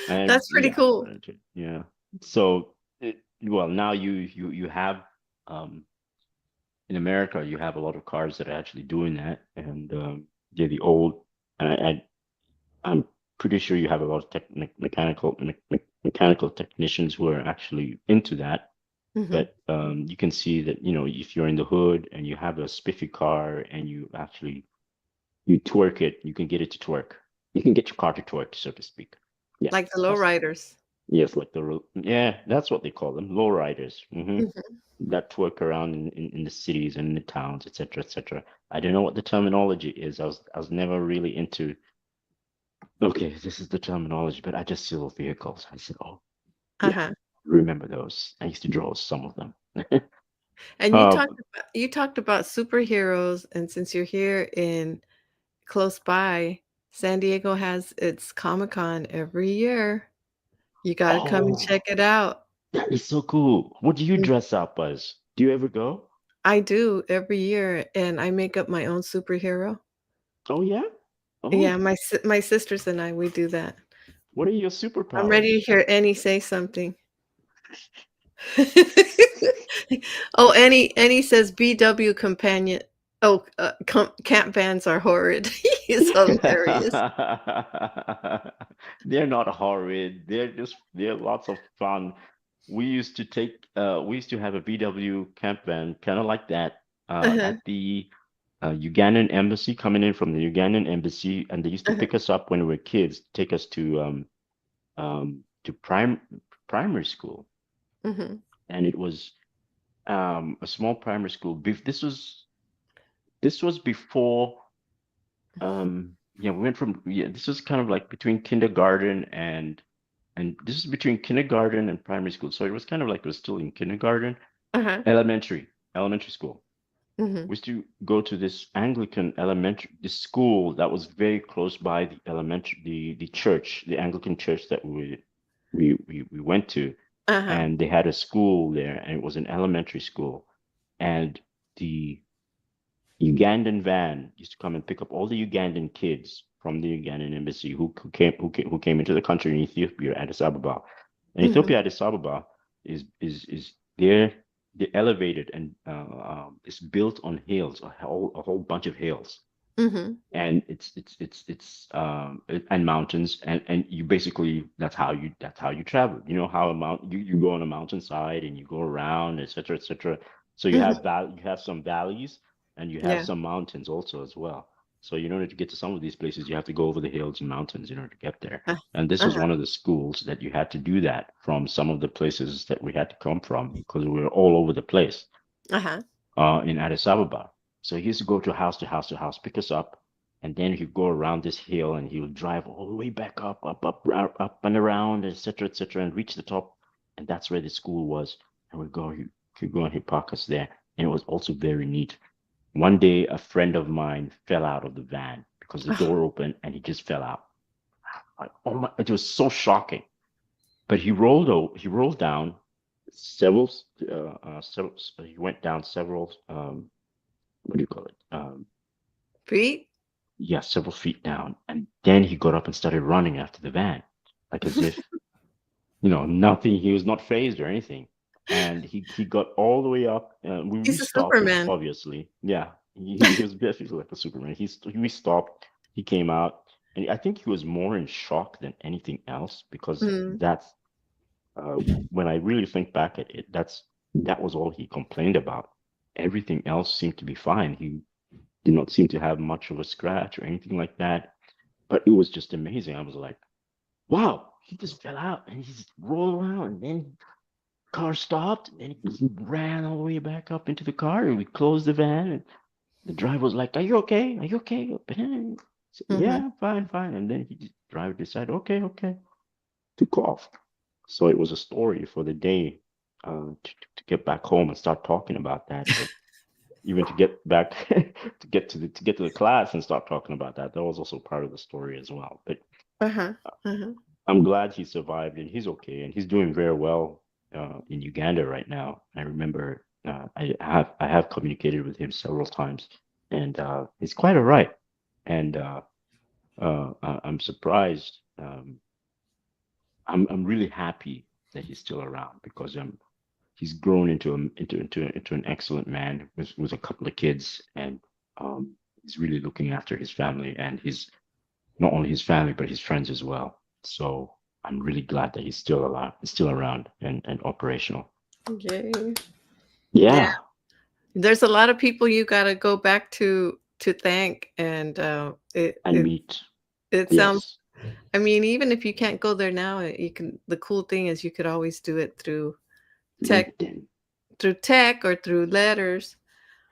And That's pretty yeah, cool. yeah. So, well, now you have um, in America you have a lot of cars that are actually doing that, and they're the old. And I'm pretty sure you have a lot of mechanical technicians who are actually into that. Mhm, But you can see that if you're in the hood and you have a spiffy car and you actually you twerk it, you can get it to twerk. You can get your car to twerk, so to speak. Yeah, like the that's lowriders. yes, like yeah, that's what they call them, lowriders. Mhm. That twerk around in the cities and in the towns, etc., etc. I don't know what the terminology is. I was never really into. Okay, this is the terminology, but I just see those vehicles. I said, oh yeah, Uh-huh. remember those? I used to draw some of them. And uh, you talked about superheroes, and since you're here in close by, San Diego has its Comic-Con every year. You gotta come and oh, check it out. that is so cool. What do you Mm, dress up as? Do you ever go? I do every year, and I make up my own superhero. Oh yeah. Yeah, Oh, my sisters and I, we do that. what are your I'm ready superpowers? to hear Annie say something. Oh, Annie says BW companion camp vans are horrid. He's hilarious. They're not horrid. They're lots of fun. We used to have a VW camp van, kind of like that, Uh-huh, at the Ugandan embassy, coming in from the Ugandan embassy, and they used to Uh-huh. pick us up when we were kids, take us to primary school, Mhm. and it was a small primary school. This was before yeah, we went from yeah, this was kind of like between kindergarten and this is between kindergarten and primary school. So it was kind of like it was still in kindergarten, Uh-huh. elementary school. Mhm. We used to go to this Anglican elementary, this school that was very close by the elementary, the church, the Anglican church that we went to, Uh-huh. and they had a school there, and it was an elementary school, and the Ugandan van used to come and pick up all the Ugandan kids from the Ugandan embassy who came into the country in Ethiopia, Addis Ababa. And Mhm. Ethiopia, Addis Ababa is there. They elevated and it's built on hills, a whole bunch of hills, Mhm. and and mountains, and you basically that's how you travel. You know how you go on a mountainside and you go around, etc., etc. So Mhm. you have some valleys and you have Yeah. some mountains also as well. So in order to get to some of these places, you have to go over the hills and mountains in order to get there. Uh, And this was uh-huh. one of the schools that you had to do that from some of the places that we had to come from because we were all over the place Uh-huh. in Addis Ababa. So he used to go to house to house to house, pick us up, and then he'd go around this hill and he would drive all the way back up and around, etc., and reach the top. And that's where the school was. And he could go and he'd park us there. And it was also very neat. One day, a friend of mine fell out of the van because the door opened and he just fell out. Like, oh my, it was so shocking. But he rolled down several, he went down several, what do you call it? Feet? Yeah, several feet down. And then he got up and started running after the van, like as if, nothing, he was not phased or anything. And he got all the way up. We He's a stopped, Superman. obviously. Yeah, he was basically like a Superman. We stopped, he came out, and I think he was more in shock than anything else because Mm. uh, when I really think back at it, that was all he complained about. Everything else seemed to be fine. He did not seem to have much of a scratch or anything like that. But it was just amazing. I was like, wow, he just fell out and he just rolled around and then car stopped and then he ran all the way back up into the car and we closed the van and the driver was like, are you okay? Are you okay? I said, Mhm. yeah, fine, fine. And then the driver decided, okay, okay, took off. So it was a story for the day to get back home and start talking about that. But even to get back to get to the class and start talking about that, that was also part of the story as well. But Uh-huh. Uh-huh. I'm glad he survived and he's okay and he's doing very well in Uganda right now. I remember I have communicated with him several times and he's quite all right. And I'm surprised. I'm really happy that he's still around because he's grown into an excellent man with a couple of kids and he's really looking after his family and his not only his family but his friends as well. So I'm really glad that he's still alive, he's still around and operational. Yay. Yeah. Yeah, There's a lot of people you gotta go back to thank, and, it and it meet. it sounds Yes, I mean, even if you can't go there now, you can the cool thing is you could always do it tech LinkedIn, through tech or through letters,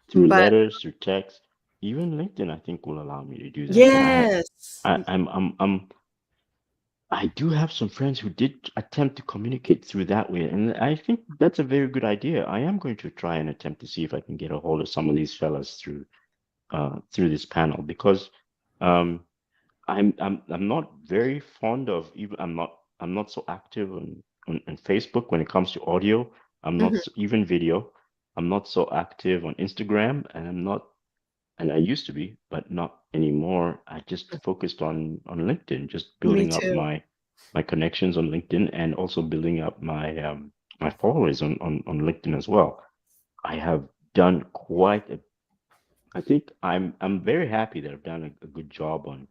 through but letters, through text, even LinkedIn. I think will allow me to do that. And yes. I do have some friends who did attempt to communicate through that way, and I think that's a very good idea. I am going to try and attempt to see if I can get a hold of some of these fellas through this panel because um, I'm not very fond of even I'm not so active on Facebook when it comes to audio. I'm not Mhm, even video. I'm not so active on Instagram, and I used to be, but not anymore. I just focused on LinkedIn, just me building up too. my connections on LinkedIn and also building up my followers on LinkedIn as well. I have done quite a I think I'm very happy that I've done a good job on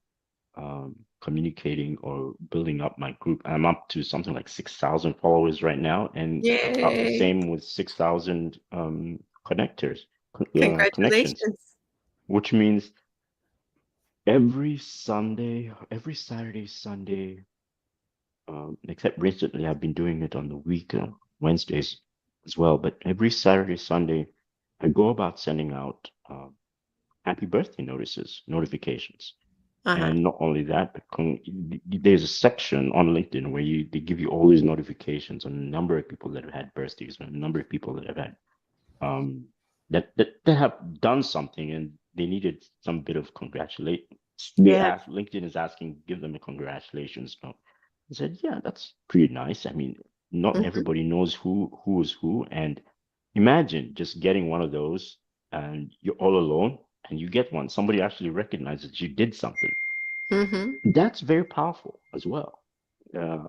communicating or building up my group. I'm up to something like 6,000 followers right now, and up the Yay. same with 6,000 connectors, connections. Congratulations. which means every Sunday, every Saturday, Sunday, except recently I've been doing it on the week, Wednesdays as well. But every Saturday, Sunday, I go about sending out happy birthday notifications. Uh-huh. And not only that, but there's a section on LinkedIn where they give you all these notifications on a number of people that have had birthdays, on a number of people that have had um, that have done something and they needed some bit of congratulate. They Yes. asked LinkedIn is asking, give them a congratulations note. I said, yeah, that's pretty nice. I mean, not Mhm. everybody knows who is who, and imagine just getting one of those and you're all alone and you get one. Somebody actually recognizes you did something. Mhm. That's very powerful as well.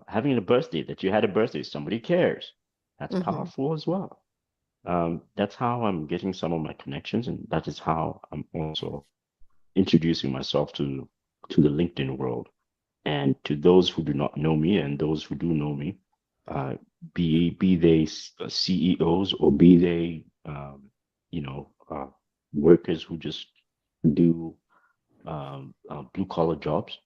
Having a birthday that you had a birthday, somebody cares. That's Mhm. powerful as well. That's how I'm getting some of my connections, and that is how I'm also introducing myself to the LinkedIn world. And to those who do not know me, and those who do know me, uh, be they CEOs or be they you know workers who just do blue collar jobs,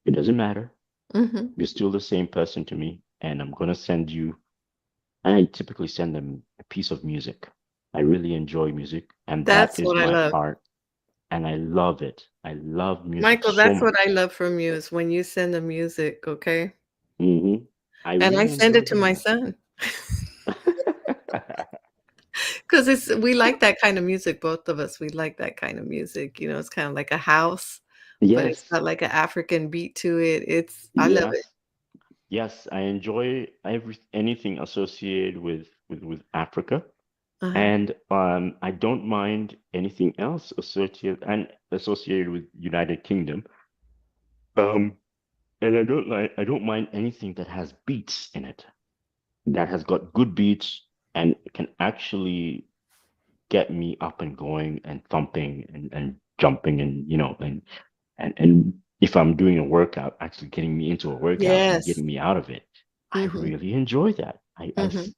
it doesn't matter. Mhm. You're still the same person to me, and I'm gonna send you. I typically send them a piece of music. I really enjoy music, and that That's is what I my love. art, and I love it. I love music Michael, so that's what I much. love from you is when you send the music, okay? I And I really send enjoy it to doing my that. son. 'Cause it's we like that kind of music, both of us, we like that kind of music, it's kinda like a house, but it's Yes, got like an African beat to it, I love it. yes, yes. I enjoy anything associated with Africa, Uh-huh. and I don't mind anything else associated with United Kingdom. Um, and I don't mind anything that has beats in it, that has got good beats and can actually get me up and going and thumping and jumping and and if I'm doing a workout, actually getting me into a workout and Yes. getting me out of it. I Mhm, really enjoy that. mhm.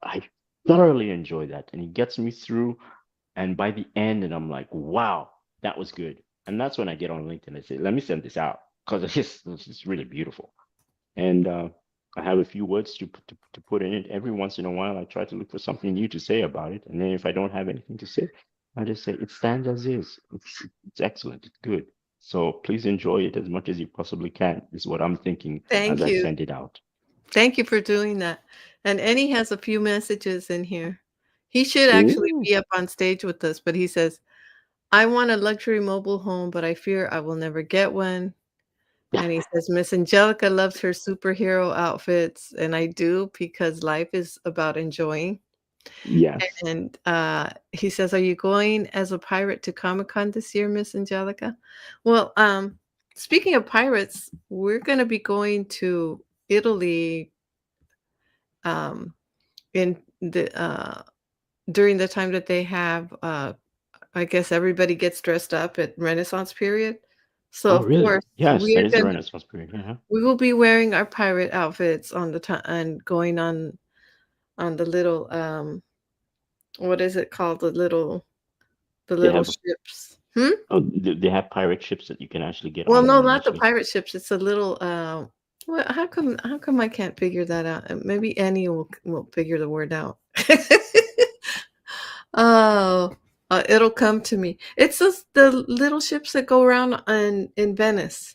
I thoroughly enjoy that, and it gets me through. And by the end, and I'm like, wow, that was good. And that's when I get on LinkedIn and say, let me send this out because it's really beautiful. And I have a few words to put in it. Every once in a while, I try to look for something new to say about it. And then if I don't have anything to say, I just say it stands as is. It's excellent. It's good. So please enjoy it as much as you possibly can, is what I'm thinking as Thank I you. send it out. Thank you for doing that. And Eddie has a few messages in here. He should actually Ooh. be up on stage with us, but he says, "I want a luxury mobile home, but I fear I will never get one." And he says, "Miss Angelica loves her superhero outfits, and I do because life is about enjoying." Yes. And, he says, "Are you going as a pirate to Comic-Con this year, Miss Angelica?" Well, speaking of pirates, we're gonna be going to Italy, um, in the, during the time that they have, I guess everybody gets dressed up at Renaissance period. So, Oh, of really? course, Yes, that is the Renaissance period. Yeah. we will be wearing our pirate outfits on the time and going on the little, what is it called? The They little have ships. Hmm? they have pirate ships that you can actually get Well, on no, and not the actually. pirate ships, it's a little, well, how come I can't figure that out? Maybe Annie will figure the word out. Oh, it'll come to me. It's the little ships that go around in Venice.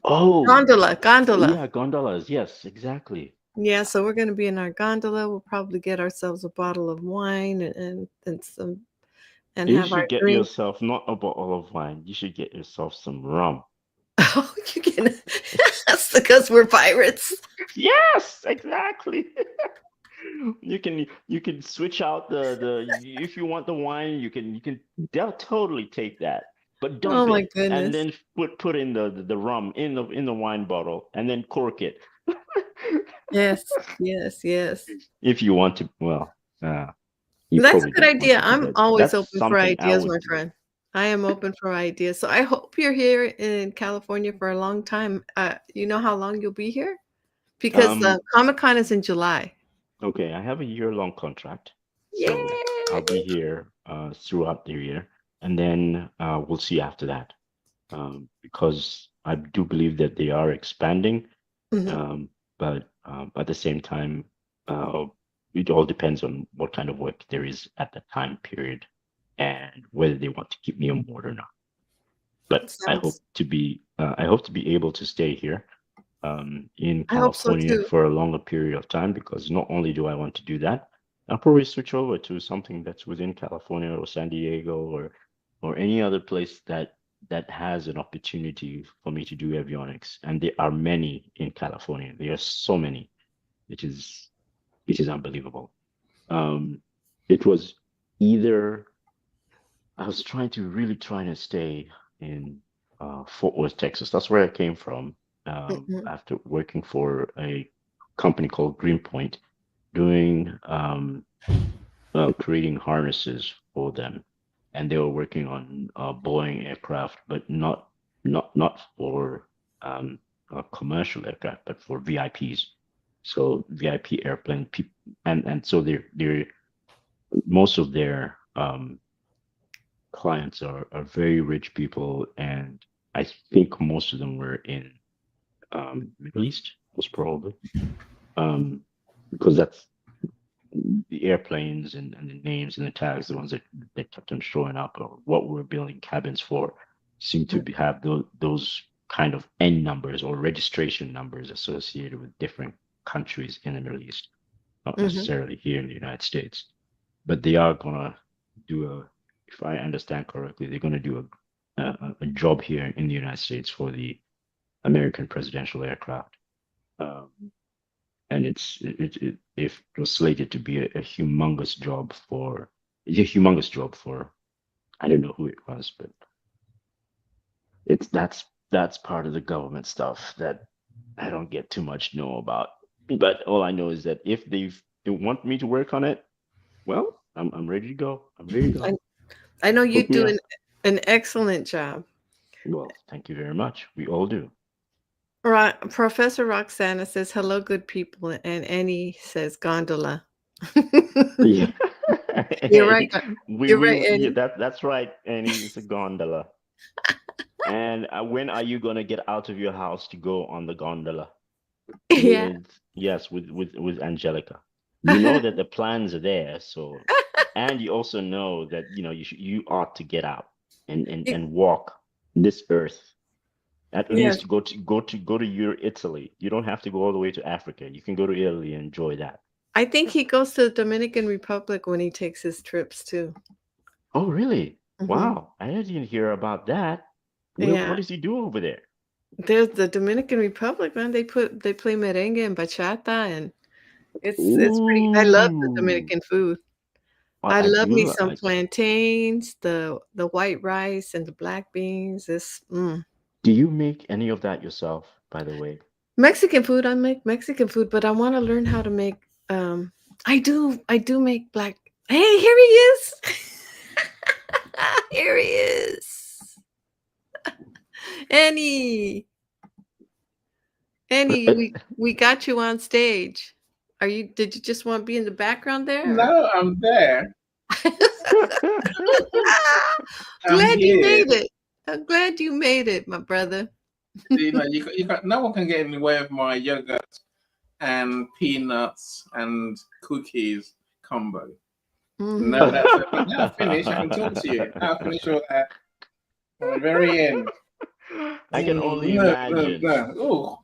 Oh, Gondola. yeah, gondolas. Yes, exactly. Yeah, so we're gonna be in our gondola, we'll probably get ourselves a bottle of wine and some and You have our should get drink. yourself not a bottle of wine. You should get yourself some rum. Oh, you can that's because we're pirates. Yes, exactly. You can switch out the if you want the wine, they'll totally take that. But Oh dump my it and goodness. then put in the rum in the wine bottle and then cork it. Yes, yes, yes. If you want to, well, you That's a probably good don't want idea. to do I'm that. always That's open for something I ideas, would my do. friend. I am open for ideas. So I hope you're here in California for a long time. You know how long you'll be here? Because Um, Comic-Con is in July. okay, I have a year-long contract, so I'll Yay! be here throughout the year. and then we'll see after that, because I do believe that they are expanding, Mhm. but at the same time, uh, it all depends on what kind of work there is at that time period and whether they want to keep me on board or not. But Sounds. I hope to be able to stay here, in I hope so California too. for a longer period of time, because not only do I want to do that, I'll probably switch over to something that's within California or San Diego or any other place that has an opportunity for me to do avionics. And there are many in California. There are so many. It is it is unbelievable. Um, it was either I was trying to stay in Fort Worth, Texas. That's where I came from, Mhm. after working for a company called Greenpoint, doing creating harnesses for them, and they were working on Boeing aircraft, but not for commercial aircraft, but for VIPs. So VIP airplane people, and so they're most of their clients are very rich people, and I think most of them were in Middle East, most probably, um, because that's the airplanes and the names and the tags, the ones that kept on showing up, or what we're building cabins for, seem to have those kind of N numbers or registration numbers associated with different countries in the Middle East, not Mhm. necessarily here in the United States. But they are gonna do if I understand correctly, they're gonna do a job here in the United States for the American presidential aircraft. Um, and it was slated to be a humongous job for it's a humongous job for I don't know who it was, but it's that's part of the government stuff that I don't get too much know about. But all I know is that if they want me to work on it, well, I'm ready to go. I'm ready to I go. I know you Hook me do up. an excellent job. Well, thank you very much. We all do. Professor Roxana says, "Hello, good people," and Annie says, "Gondola." Yeah. You're right. You're right, Yeah, Annie. that's right. And it's a gondola. And when are you gonna get out of your house to go on the gondola Yeah. with yes, with Angelica? You know that the plans are there, so and you also know that you ought to get out You and walk this earth. At yes. least go to Italy. You don't have to go all the way to Africa. You can go to Italy and enjoy that. I think he goes to the Dominican Republic when he takes his trips too. Oh, really? Mhm. Wow, I didn't hear about that. What Yeah. does he do over there? There's the Dominican Republic, man. They play merengue and bachata, and it's pretty I love the Ooh, Dominican food. well, I I love me do some like. plantains, the white rice and the black beans. Do you make any of that yourself, by the way? Mexican food, I make Mexican food, but I wanna learn how to make, I do make black Hey, here he is. Here he is. Annie. Annie, we got you on stage. Did you just wanna be in the background there, or No, I'm there. I'm Glad you here. made it. I'm glad you made it, my brother. You got no one can get in the way of my yogurt and peanuts and cookies combo. No, Mhm. that's it. But now I finish. I can talk to you. Now I finish all that. At the very end. I can only No, no, imagine. no. Oh,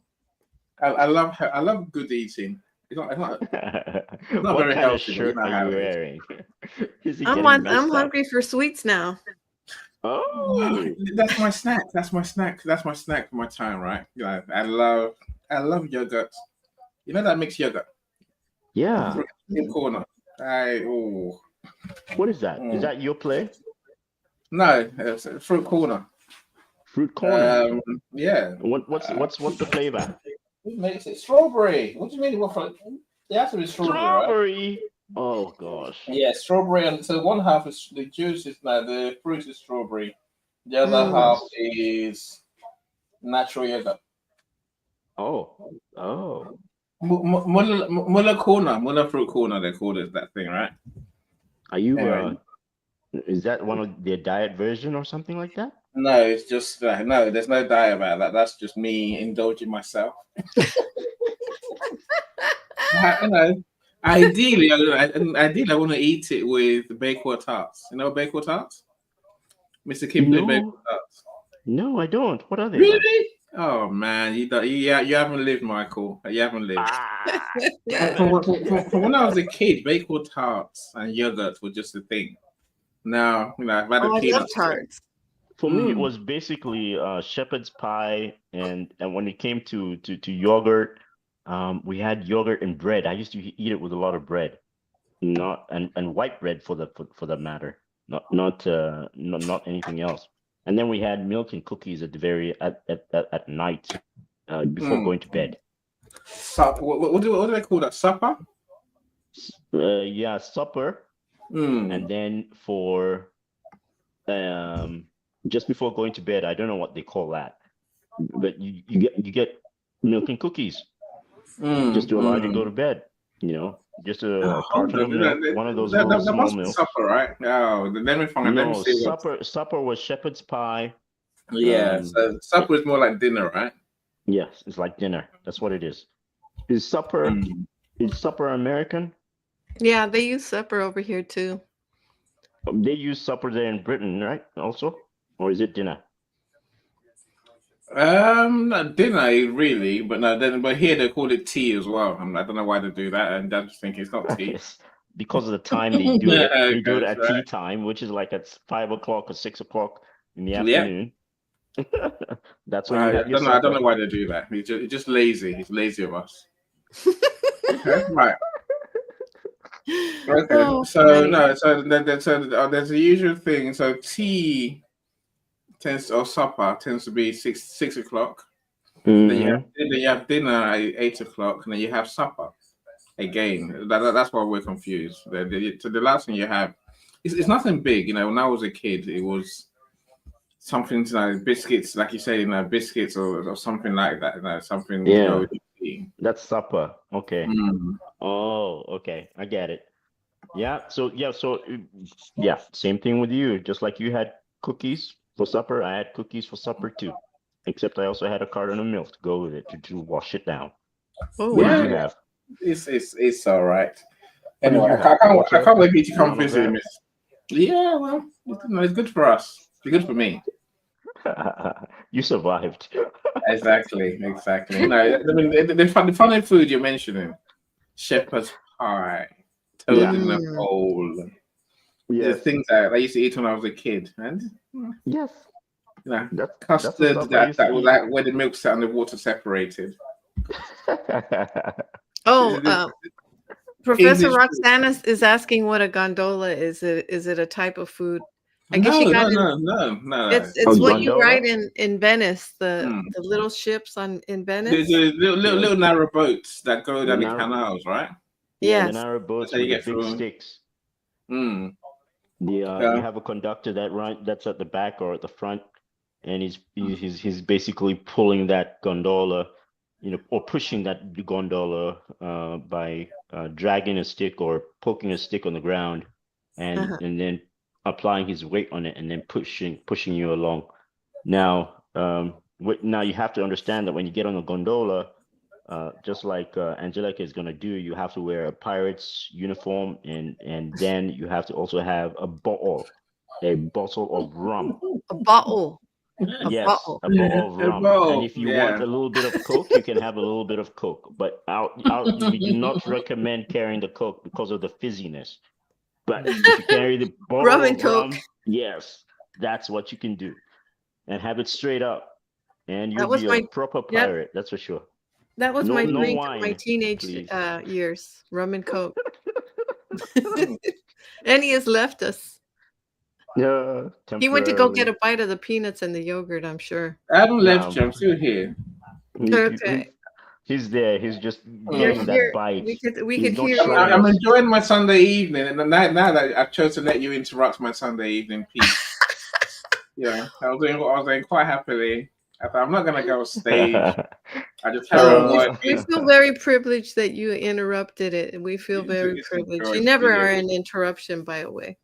I love good eating. It's not What very kind of healthy, but you shirt know are how you it is. wearing? Is it getting I'm messed up? hungry for sweets now. Oh, That's my snack. That's my snack. That's my snack for my time, right? Yeah, I love yogurt. You know that makes yogurt. yeah. Fruit corner. I oh What is that? Is mm. that your play? No, it's a fruit corner. Fruit corner. Um, yeah. What's the flavor? What makes it strawberry? What do you mean? What for? It has to be strawberry, right? Strawberry. Oh gosh. Yeah, strawberry. And so one half is the juice is now the fruit is strawberry. The other half That's is natural yogurt. oh oh. Muller corner, Muller fruit corner. They call it that thing, right? Are you Anyway, Is that one of their diet version or something like that? No, it's just no. There's no diet about that. That's just me indulging myself. You know, ideally, I want to eat it with Bakewell tarts. You know Bakewell tarts, Mr. Kimberly Bakewell No, tarts. no, I don't. What are they like? Really? Oh man, you don't, you haven't lived, Michael. You haven't lived. Ah, From, damn from, it. from, from when I was a kid, Bakewell tarts and yogurt were just a thing. Now, I've had a Oh, I love peanut. tarts. For me, it Mm. was basically shepherd's pie, and when it came to yogurt, we had yogurt and bread. I used to eat it with a lot of bread, not and white bread for that matter, not anything else. And then we had milk and cookies at the very at night, before Mm. going to bed. What do they call that? Supper? Yeah, supper, Mm. and then for um just before going to bed, I don't know what they call that, but you get milk and cookies just to allow you to go to bed. Just a Hold carton on. of milk, one of those That, little that, that small must be milks. supper, right? Oh, let me find. Let me No, see what. supper was shepherd's pie. Yeah. So It, supper is more like dinner, right? yes, it's like dinner. That's what it is. Is supper Mm. is supper American? Yeah, they use supper over here too. They use supper there in Britain, right? Also, or is it dinner? Not dinner really, but no. But here they call it tea as well. I don't know why they do that, and I just think it's not tea. Yes, because of the time they do it. Yeah, They do it okay, at right. tea time, which is like at 5 o'clock or 6 o'clock in the Yeah. afternoon. That's when you have your I don't know supper. why they do that. It's just lazy. It's lazy of us. Okay, right. Okay. Oh, So funny. no. There's a usual thing. So tea or supper tends to be six o'clock. Then Hmm. you have dinner at 8 o'clock, and then you have supper again. That's why we're confused. So the last thing you have, it's nothing big. When I was a kid, it was something like biscuits, like you say, biscuits or something like that. Something to go Yeah, with the tea. that's supper. Okay. Mm. Oh, okay. I get it. Yeah, same thing with you. Just like you had cookies for supper, I had cookies for supper too. Except I also had a carton of milk to go with it to wash it down. Oh, What did Yeah, you wow. have? it's all right. What did Anyway, you I can't, have? I Water? can't wait for you to come visit, Monograph? Miss. Yeah, well, it's good for us. It's good for me. You survived. Exactly. I mean, the funny food you're mentioning, shepherd's pie, toad Yeah. in a Mm. bowl. The Yes. things that I used to eat when I was a kid, and Yes. That's the custard stuff I used to that was eat. like where the milk sat and the water separated. Oh, This Professor English. Roxana is asking what a gondola is. Is it a type of food? I guess you No, got no, in. no, no, no, no. It's A it's what you gondola? ride in Venice, the Hmm. the little ships in There's Venice. a Yeah, little narrow boats that go the down the narrow, canals, right? yeah, the Yes. narrow That's boats how you with the get big through. sticks. Mm. You Yeah. have a conductor that's at the back or at the front, and he's basically pulling that gondola, or pushing that gondola by dragging a stick or poking a stick on the ground, and Uh-huh. and then applying his weight on it and then pushing you along. Now, now you have to understand that when you get on a gondola, just like Angelica is gonna do, you have to wear a pirate's uniform, and then you have to also have a bottle of rum. A bottle. A Yes, bottle. a bottle of rum. And Oh, if you want yeah. a little bit of Coke, you can have a little bit of Coke. But we do not recommend carrying the Coke because of the fizziness. But if you carry the Rum bottle and of Coke. rum, yes, that's what you can do, and have it straight up, and you'll That was be a my proper Yep. pirate. That's for sure. That was No, my no drink of my wine, teenage please. years. Rum and Coke. And he has left us. Yeah, He went to go get temporarily. a bite of the peanuts and the yogurt, I'm sure. I haven't left No, you. I'm still here. Okay. he's there. He's just You're getting that Mm. here. bite. We He's could not hear showing you. I'm us. enjoying my Sunday evening, and now that I've chosen to let you interrupt my Sunday evening peace. Yeah, I was doing quite happily. I thought I'm not gonna go stage. I just carry on Oh, we working. feel very privileged that you interrupted it. We feel very It's privileged. enjoyed You never are being an interruption, by the way.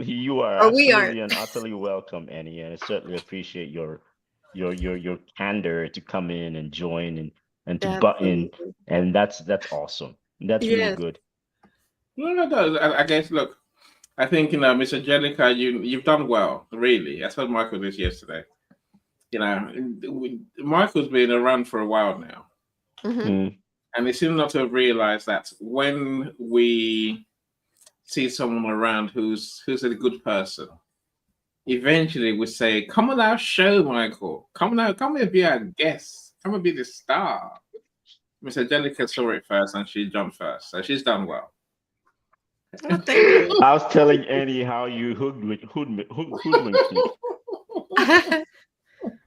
You are or we aren't. absolutely and utterly welcome, Annie, and I certainly appreciate your candor to come in and join and to butt in, Absolutely. and that's awesome. That's really Yes. good. No. I guess. Look, I think Miss Angelica, you've done well. Really, I told Michael this yesterday. Michael's been around for a while now, Hmm. Mm, and they seem not to have realized that when we see someone around who's a good person, eventually we say, "Come on our show, Michael. Come and be our guest. Come and be the star." Miss Angelica saw it first, and she jumped first, so she's done well. Oh, thank you. I was telling Annie how you hoodwinked me.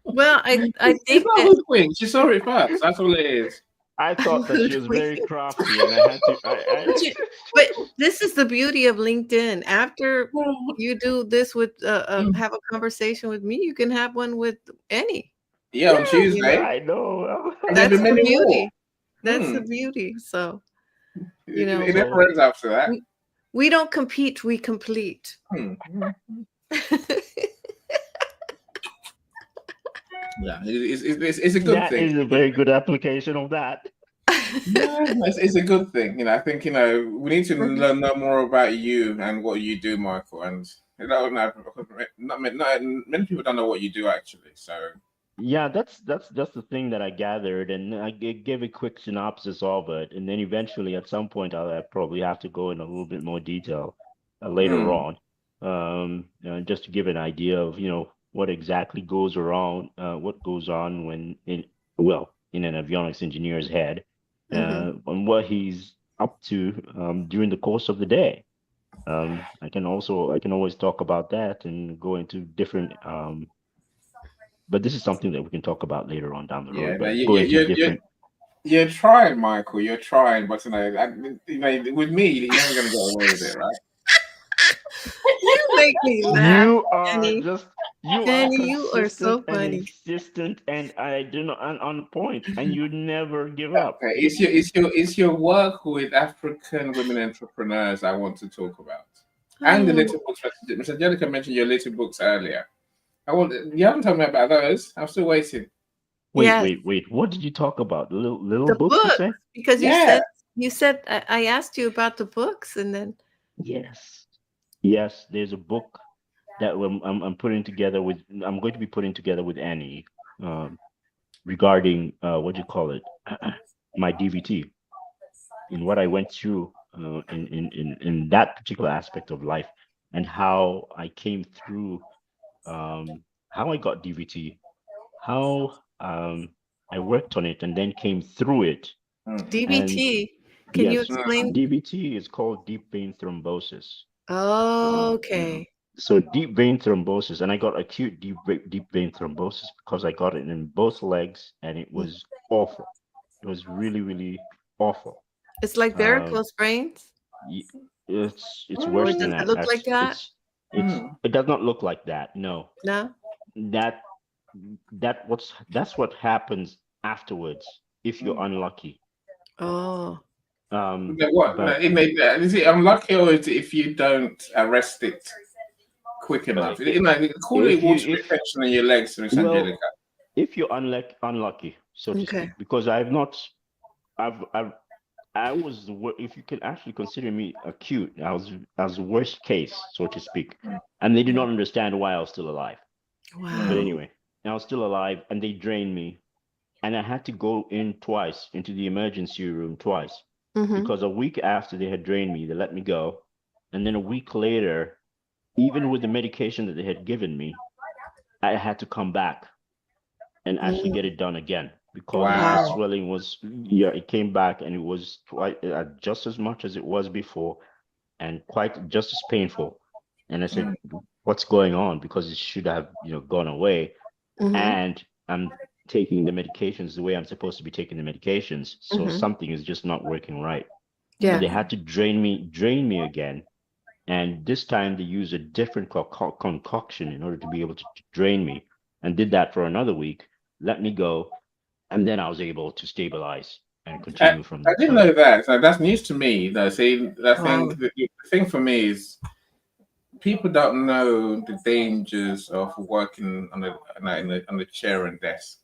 Well, I It's think not that hoodwink. She saw it first. That's all it is. I thought that she was very crafty, and I had to. but, you, but this is the beauty of LinkedIn. After you do this with have a conversation with me, you can have one with any. Yeah, on You know, Tuesday, I know. and there'll that's be the many more. beauty. That's the beauty. So It So never ends after that. we don't compete, we complete. Hmm. Yeah, it's a good that thing. is a very good application of that. Yeah, it's a good thing. I think we need to learn know more about you and what you do, Michael. And not many people don't know what you do actually. So Yeah, that's the thing that I gathered, and I gave a quick synopsis of it, and then eventually, at some point, I'll probably have to go in a little bit more detail later hmm. on, just to give an idea of what exactly goes around, what goes on in an avionics engineer's head, Hmm. and what he's up to during the course of the day. I can always talk about that and go into different but this is something that we can talk about later on down the Yeah, road. no, But go into different. you're trying, Michael. You're trying, but with me, you're never gonna get away with it, right? You make me laugh, You are Danny. just you are Danny, you are consistent so and funny. insistent, and I do not on point, and you never give up. Okay, it's your work with African women entrepreneurs I want to talk about, and the Oh, little books. Mr. Angelica mentioned your little books earlier. You haven't told me about those. I'm still waiting. yes, Wait. What did you talk about? Little the books, you books. say? Because Yeah. you said I asked you about the books, and then Yes. Yes, there's a book that I'm putting together with. I'm going to be putting together with Annie, regarding what do you call it? My DVT in what I went through in that particular aspect of life, and how I came through, how I got DVT, how I worked on it and then came through it. Mm. And DVT. Can you yes, explain? DVT is called deep vein thrombosis. Okay. So deep vein thrombosis, and I got acute deep vein thrombosis because I got it in both legs, and it was awful. It was really, really awful. It's like Um, varicose veins, y- it's or worse than does it that. look like that? Mm. It does not look like that. No, No. that that's what happens afterwards if you're unlucky. Oh. What? But Is it unlucky, or is it if you don't arrest it quick uh, enough? i- Call it water if retention in your legs, Miss well, Angelica. if you're unlucky, so to Okay. speak, because I've not, I've I was if you can actually consider me acute, I was the worst case, so to speak, and they did not understand why I was still alive. But Wow. Mm. anyway, I was still alive, and they drained me, and I had to go in twice into the emergency room twice Mm-hmm. because a week after they had drained me, they let me go, and then a week later, even with the medication that they had given me, I had to come back and actually get it done again because the Wow. Wow. swelling was, yeah, it came back and it was just as much as it was before and quite just as painful. And I said, Mm. what's going on? Because it should have, gone away. Mm-hmm. And I'm taking the medications the way I'm supposed to be taking the medications. So Mm-hmm. something is just not working right. So Yeah. they had to drain me again. And this time they used a different concoction in order to be able to drain me, and did that for another week, let me go, and then I was able to stabilize and I, continue I from didn't from know that. So that's news to me. Though. See, I Wow. think the thing for me is people don't know the dangers of working on a chair and desk.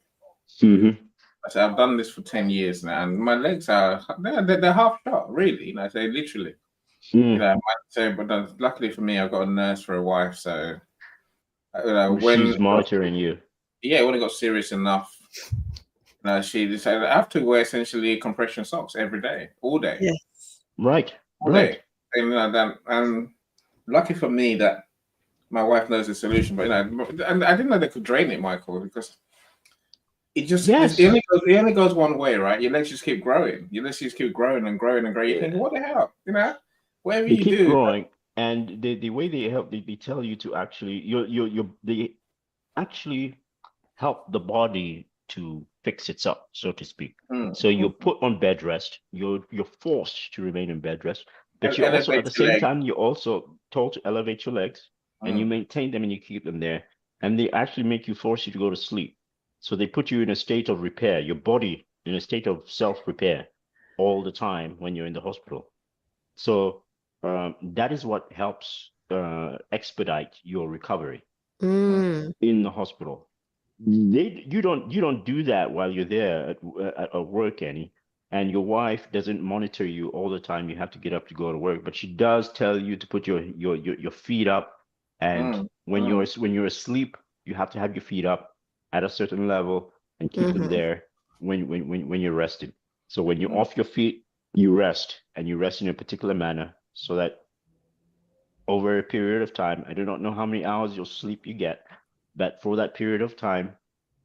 Mm-hmm. I said, I've done this for 10 years now, and my legs are they're half shot, really. I say literally. Mm. But luckily for me, I've got a nurse for a wife, so She's monitoring you. when it got serious enough, she decided I have to wear essentially compression socks every day, all day, Yes. Right. all Right. day. And lucky for me that my wife knows the solution, but and I didn't know they could drain it, Michael, because Yes. it only goes one way, right? Your legs just keep growing. Your legs just keep growing and growing and growing. You think, what the hell, Whatever They you keep do, growing, and the way they help, they tell you to actually they actually help the body to fix itself, so to speak. So you're put on bed rest. You're forced to remain in bed rest, but you're also at elevate the your same leg. time you're also told to elevate your legs, and you maintain them and you keep them there, and they actually make you force you to go to sleep. So they put you in a state of repair, your body in a state of self-repair all the time when you're in the hospital. So that is what helps expedite your recovery Mm. in the hospital. You don't do that while you're there at work, Annie, and your wife doesn't monitor you all the time. You have to get up to go to work, but she does tell you to put your feet up, and when you're asleep, you have to have your feet up at a certain level and keep them Mm-hmm. there when you're resting. So when you're off your feet, you rest, and you rest in a particular manner so that over a period of time, I do not know how many hours your sleep you get, but for that period of time,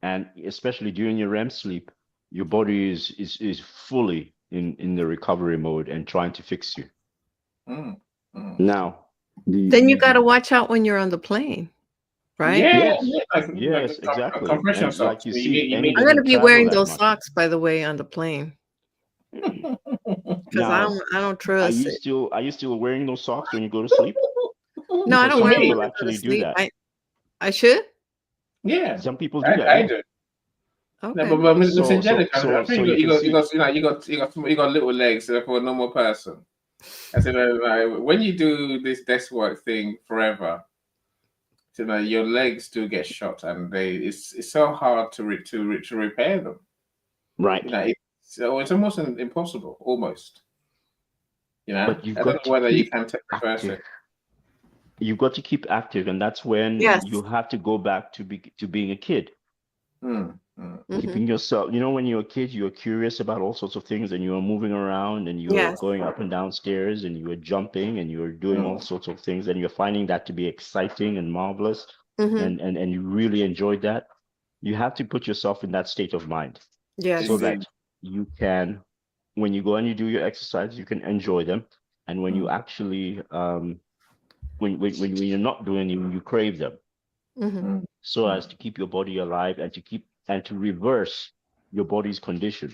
and especially during your REM sleep, your body is fully in the recovery mode and trying to fix you. Now, Then you got to watch out when you're on the plane, right? yes, Like yes, exactly. compression And like socks. you You see, Annie I'm going to doesn't be travel wearing that those much. socks, by the way, on the plane because Now, I don't are trust you it. still are you still wearing those socks when you go to sleep? No, I Because don't some wear them Me, when people I go to actually do sleep. that. I should. yeah, Some people do that, I yeah. do. No, Okay. but Miss So so Angelica, I so think so you can see. you got little legs for a normal person. I said, when you do this desk work thing forever, your legs do get shot, and it's so hard to repair them. Right. It's almost impossible, almost. But you've I don't got know to whether you keep can reverse active. it. You've got to keep active, and that's when you Yes. have to go back to being a kid. Mm-hmm. Keeping yourself, when you're a kid, you're curious about all sorts of things, and you're moving around, and you're Yes. going up and down stairs, and you're jumping, and you're doing all sorts of things, and you're finding that to be exciting and marvelous, Mm-hmm. and you really enjoyed that. You have to put yourself in that state of mind so Yes. Indeed. that you can, when you go and you do your exercise, you can enjoy them. And when you actually, when you're not doing them, you crave them, Mm-hmm. so as to keep your body alive and to reverse your body's condition.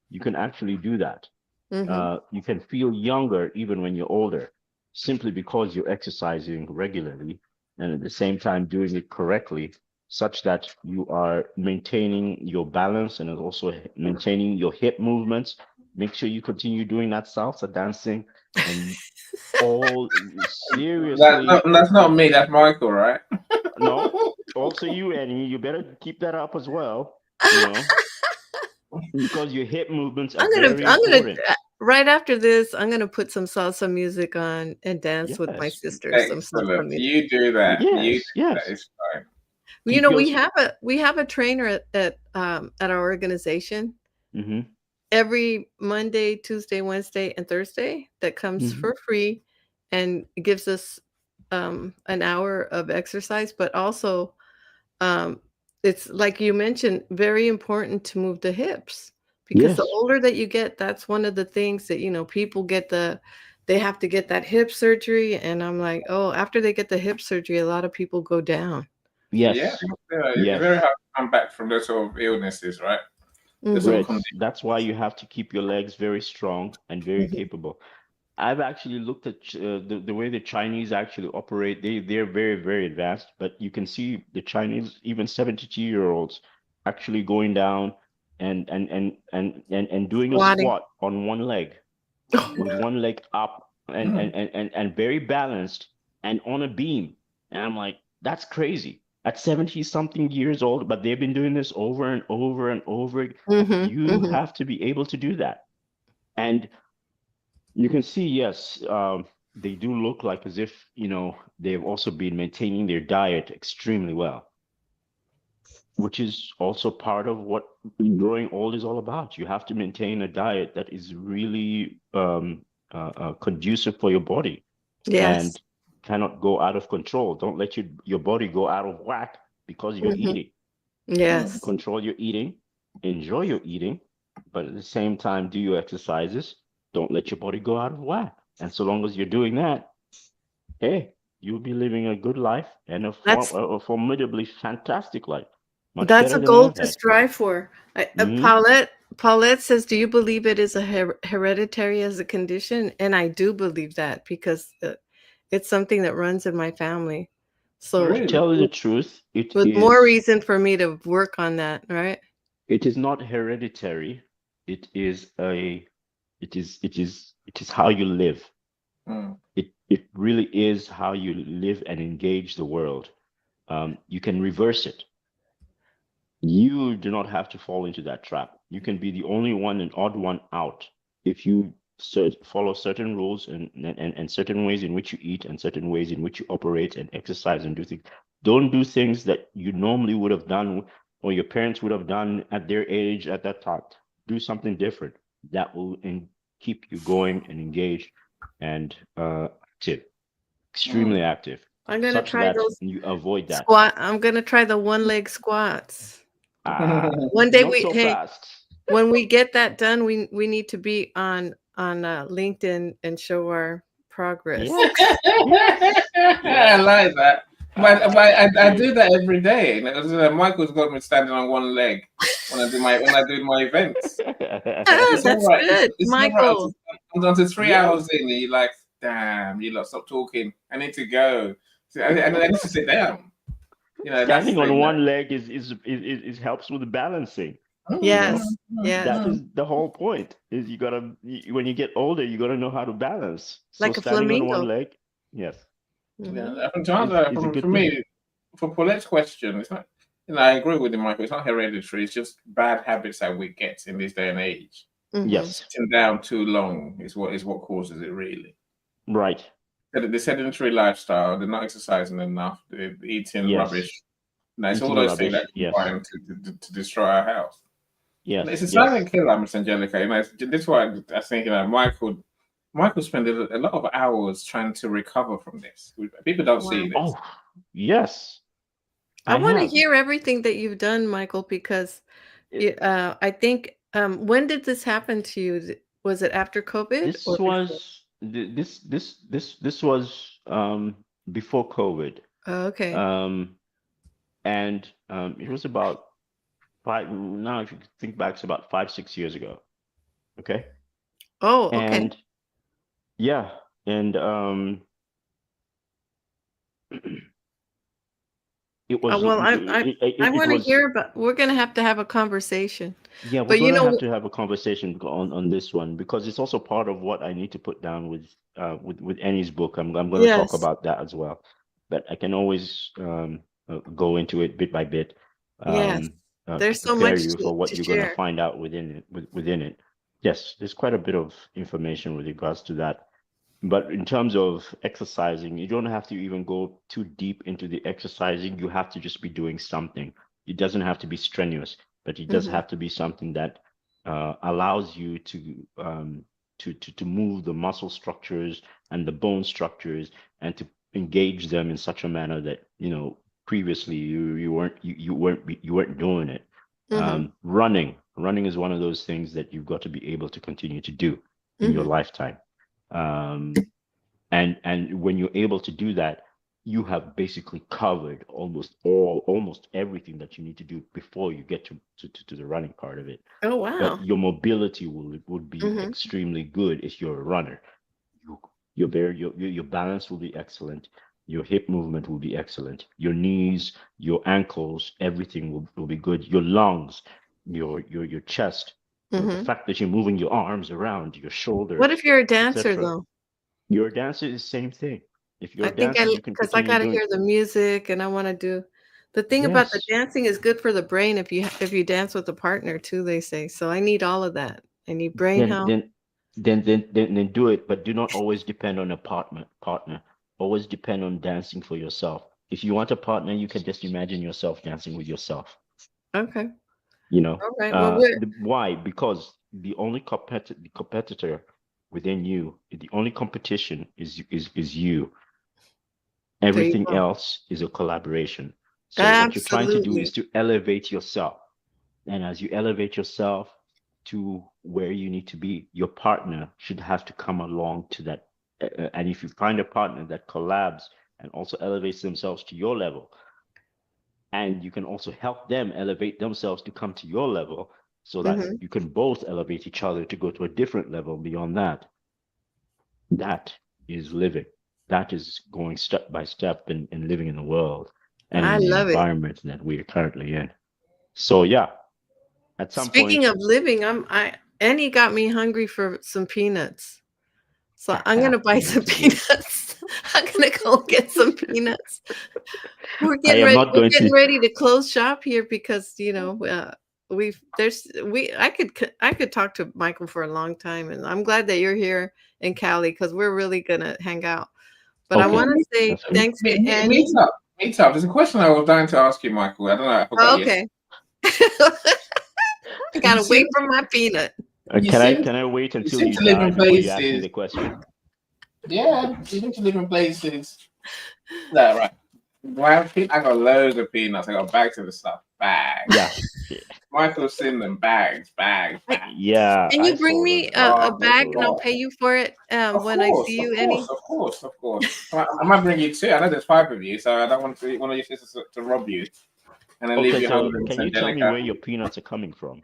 You can actually do that. Mm-hmm. You can feel younger even when you're older, simply because you're exercising regularly and at the same time doing it correctly, such that you are maintaining your balance and also maintaining your hip movements. Make sure you continue doing that salsa dancing and all seriously. That's not me. That's Michael, right? No, also you, Annie, you better keep that up as well, because your hip movements are very I'm gonna important. right after this, I'm gonna put some salsa music on and dance with my Yes, sister. Some salsa Excellent. music. You do that. You do yes, that. yes. It's fine. You Keep know, your. we have a trainer at our organization Mm-hmm, every Monday, Tuesday, Wednesday, and Thursday that comes mm-hmm. for free and gives us an hour of exercise, but also um, it's like you mentioned, very important to move the hips because the Yes, older that you get, that's one of the things that, people they have to get that hip surgery. And I'm like, oh, after they get the hip surgery, a lot of people go down. Yeah. yes, It's very yes. hard to come back from those sort of illnesses, right? Those sort Hmm. of Reds. conditions. That's why you have to keep your legs very strong and very Hmm. capable. I've actually looked at the way the Chinese actually operate. They're very, very advanced, but you can see the Chinese, even 72-year-olds, actually going down and doing a Squatting. squat on one leg with one leg up and very balanced, and on a beam. And I'm like, that's crazy. At 70 something years old, but they've been doing this over and over and over. Mhm, You mhm. have to be able to do that. And you can see, yes, they do look like as if, they've also been maintaining their diet extremely well, which is also part of what growing old is all about. You have to maintain a diet that is really conducive for your body Yes. and cannot go out of control. Don't let your body go out of whack because you're Mhm. eating. Yes. Control your eating, enjoy your eating, but at the same time, do your exercises. Don't let your body go out of whack. And so long as you're doing that, hey, you'll be living a good life and That's a formidably fantastic life, much that's better a than goal I've to had. strive for. Hmm. Paulette says, "Do you believe it is a hereditary as a condition?" And I do believe that because it's something that runs in my family. So To Really? tell you the truth, with more reason for me to work on that, right? it is not hereditary. It is how you live. Mm. It really is how you live and engage the world. You can reverse it. You do not have to fall into that trap. You can be the only one and odd one out if you follow certain rules and certain ways in which you eat and certain ways in which you operate and exercise and do things. Don't do things that you normally would have done or your parents would have done at their age at that time. Do something different that will keep you going and engaged and active, Mm. extremely active, I'm gonna such try that those you avoid that. squat. I'm gonna try the one leg squats. One day Not so hey, fast. when we get that done, we need to be on LinkedIn and show our progress. Yes, yes, I yes. like that. But Ah, I dude. do that every day. And Michael's got me standing on one leg when I do my events. Ah, It's all that's right. good, It's all right. Michael. I'm down to 3 hours Yes. in, and you're like, damn, you lot stop talking. I need to go. So, and I need to sit down. That's Standing the on thing. one leg is helps with the balancing. Yes, That yes, is the whole point. Is when you get older, you gotta know how to balance. So like a standing on one flamingo. leg, yes, Mhm. To answer is a for good thing. me, for Paulette's question, it's not. I agree with you, Michael. It's not hereditary. It's just bad habits that we get in this day and age. Mhm. Yes, Sitting down too long is what causes it really. right. The sedentary lifestyle, they're not exercising enough, they're eating Yes, rubbish. It's all eating those things that rubbish. Yes, combine to destroy our health. And it's yes, a silent yes. killer, Miss Angelica. This is why I think Michael spent a lot of hours trying to recover from this. People don't see Wow. this. Oh, yes, I I want to have. hear everything that you've done, Michael, because It, I think when did this happen to you? Was it after COVID this or before? was this was before COVID. Oh, okay. Um, and it was about five. Now, if you think back, it's about 5, 6 years ago. Okay, Oh, okay. and yeah, and it was Well, I it want to was hear, but we're gonna have to have a conversation. yeah. We're But you gonna know, have to have a conversation on this one because it's also part of what I need to put down with Annie's book. I'm going to talk yes, about that as well, but I can always go into it bit by bit yes. um, to There's so prepare much you for what to you're going to share. find out within it. Yes, there's quite a bit of information with regards to that. But in terms of exercising, you don't have to even go too deep into the exercising. You have to just be doing something. It doesn't have to be strenuous, but it does Hmm. have to be something that allows you to move the muscle structures and the bone structures and to engage them in such a manner that previously you weren't doing it. Hmm. Running is one of those things that you've got to be able to continue to do in your Hmm. lifetime. um, and when you're able to do that, you have basically covered almost everything that you need to do before you get to the running part of it. Oh, But wow. your mobility would be Hmm. extremely good if you're a runner. You, your balance will be excellent. Your hip movement will be excellent. Your knees, your ankles, everything will be good. Your lungs, your chest, the Hmm. fact that you're moving your arms around, your What if shoulders, you're a dancer etc. though? Your dancer is the same thing. If I you're think dancing, you can because I continue gotta doing. hear the music and I wanna do the thing about the Yes. dancing is good for the brain if you dance with a partner too, they say. So I need all of that. I need brain Then health. then then do it, but do not always depend on a partner. Always depend on dancing for yourself. If you want a partner, you can just imagine yourself dancing with yourself. Okay. You know, All right. Well, we're why? Because the competitor within you, the only competition is you. there you Everything go. else is a collaboration. So what you're trying to do Absolutely. is to elevate yourself. And as you elevate yourself to where you need to be, your partner should have to come along to that. And if you find a partner that collabs and also elevates themselves to your level, and you can also help them elevate themselves to come to your level so that Mhm. you can both elevate each other to go to a different level beyond that. That is living. That is going step by step and living in the world and I in the love it. environment that we are currently in. So yeah, at some Speaking point, of living, I Annie got me hungry for some peanuts. So I'm gonna buy some peanuts is good. peanuts. I'm gonna go get some peanuts. I am not We're going to. getting ready to close shop here because, we've there's we I could talk to Michael for a long time, and I'm glad that you're here in Cali because we're really gonna hang out. But I Okay, wanna say that's good. thanks to Annie. Meet up. Meet up. There's a question I was dying to ask you, Michael. I don't know. I forgot Oh, yes. okay. I You gotta wait seem for my peanut. you seem Can I wait you until seem you to live die in before you ask me places. the question? Yeah, you seem to live in places. That right. I got loads of peanuts. I got bags of the stuff. Bags. Yeah, Michael's seen them. Bags. Bags. I Bags. yeah, Can I you bring saw them. me They were a Oh my bag and I'll beautiful. god. pay you for it, Of when I see course, of you, course, Annie? of course, of course. I might bring you two. I know there's five of you, so I don't want one of your sisters to rob you and then leave Okay, you so hungry can with you tell me where Angelica. your peanuts are coming from?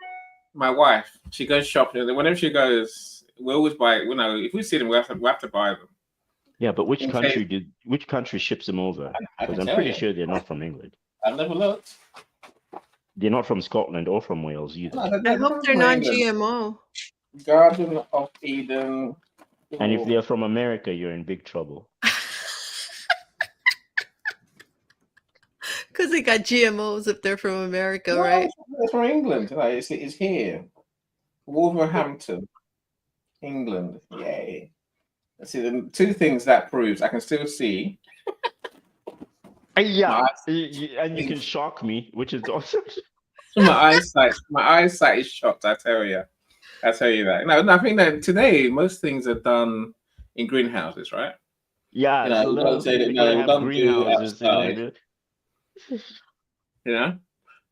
My wife, she goes shopping. Whenever she goes, we always buy. If we see them, we have to buy them. Yeah, but In case which country ships them over? I Because can I'm tell pretty you, sure they're not from England. I've never looked. They're not from Scotland or from Wales either. No, I they're hope from they're England. non-GMO. Garden of Eden. And if Oh. they're from America, you're in big trouble. 'Cause they got GMOs if they're from America, No, right? it's from England. No, it's here. Wolverhampton, England. Yay. Let's see, the two things that proves I can still see. Yeah, My and you can shock me, which is awesome. my eyesight is shot. I tell you that. No, I think that today most things are done in greenhouses, right? Yeah, the We don't little say that. they're gonna We have don't do greenhouses in outside. every. You know,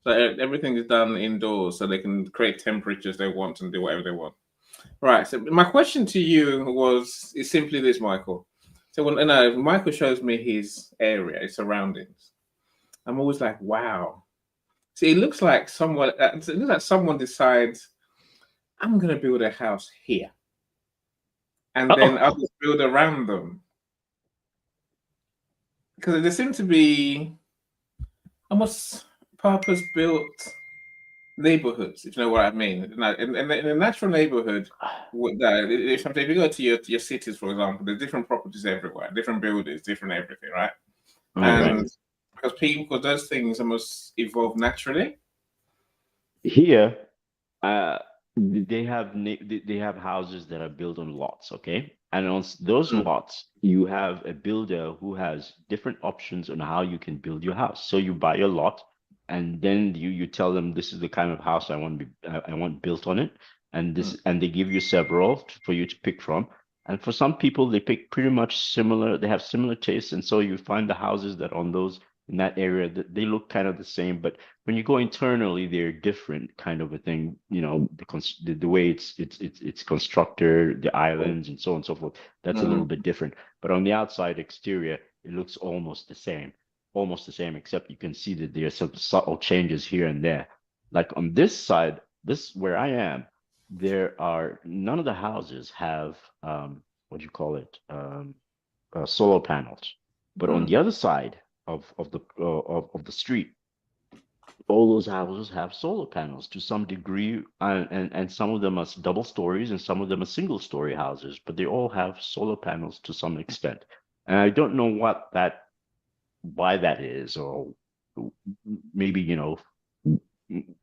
so everything is done indoors, so they can create temperatures they want and do whatever they want. Right. So my question to you is simply this, Michael. So when Michael shows me his area, his surroundings, I'm always like, wow. See, it looks like someone decides I'm going to build a house here, and then Oh, others build around them because there seem to be almost purpose-built neighborhoods, if you know what I mean. Now, in a natural neighborhood, if you go to your cities, for example, there's different properties everywhere, different buildings, different everything, right? all right. And because those things almost evolve naturally. Here, they have houses that are built on lots, okay? And on those Mm, lots, you have a builder who has different options on how you can build your house. So you buy a lot, and then you tell them this is the kind of house I want built on it, mm, and they give you several for you to pick from. And for some people, they pick pretty much similar. They have similar tastes, and so you find the houses that on those in that area that they look kind of the same, but when you go internally, they're different kind of a thing. You know, the way it's constructed, the cool. islands, and so on and so forth. That's a little Mm, bit different. But on the outside exterior, it looks almost the same, except you can see that there are some subtle changes here and there. Like on this side, this where I am, there are none of the houses have what do you call it, solar panels. But on mm. the other side of the street, all those houses have solar panels to some degree, and some of them are double stories and some of them are single story houses, but they all have solar panels to some extent. And I don't know why that is, or maybe,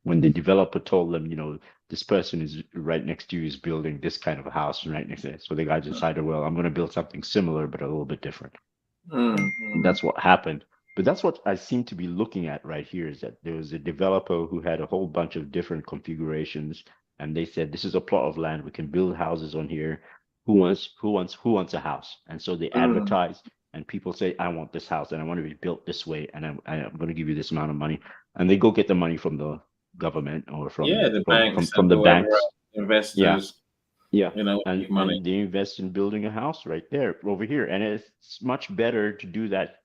when the developer told them, this person is right next to you is building this kind of a house right next to it. So the guy decided, well, I'm going to build something similar, but a little bit different. And that's what happened. But that's what I seem to be looking at right here, is that there was a developer who had a whole bunch of different configurations, and they said, this is a plot of land. We can build houses on here. Who wants a house? And so they advertise, and people say, I want this house, and I want to be built this way, and I'm going to give you this amount of money. And they go get the money from the government or from the banks from and the whoever banks. investors. Yeah. Make money. And they invest in building a house right there over here. And it's much better to do that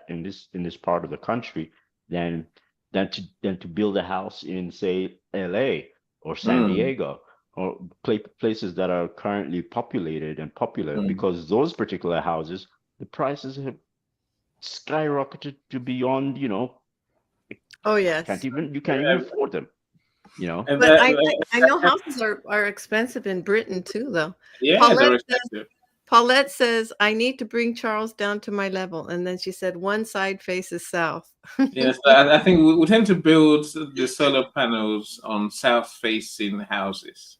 in this part of the country than to build a house in, say, LA or San Diego, or places that are currently populated and popular, because those particular houses, the prices have skyrocketed to beyond, Oh yes. you can't even afford them. And But I know houses are expensive in Britain too, though. yeah, they're expensive. Paulette says, I need to bring Charles down to my level. And then she said, one side faces south. Yes, I think we tend to build the solar panels on south-facing houses.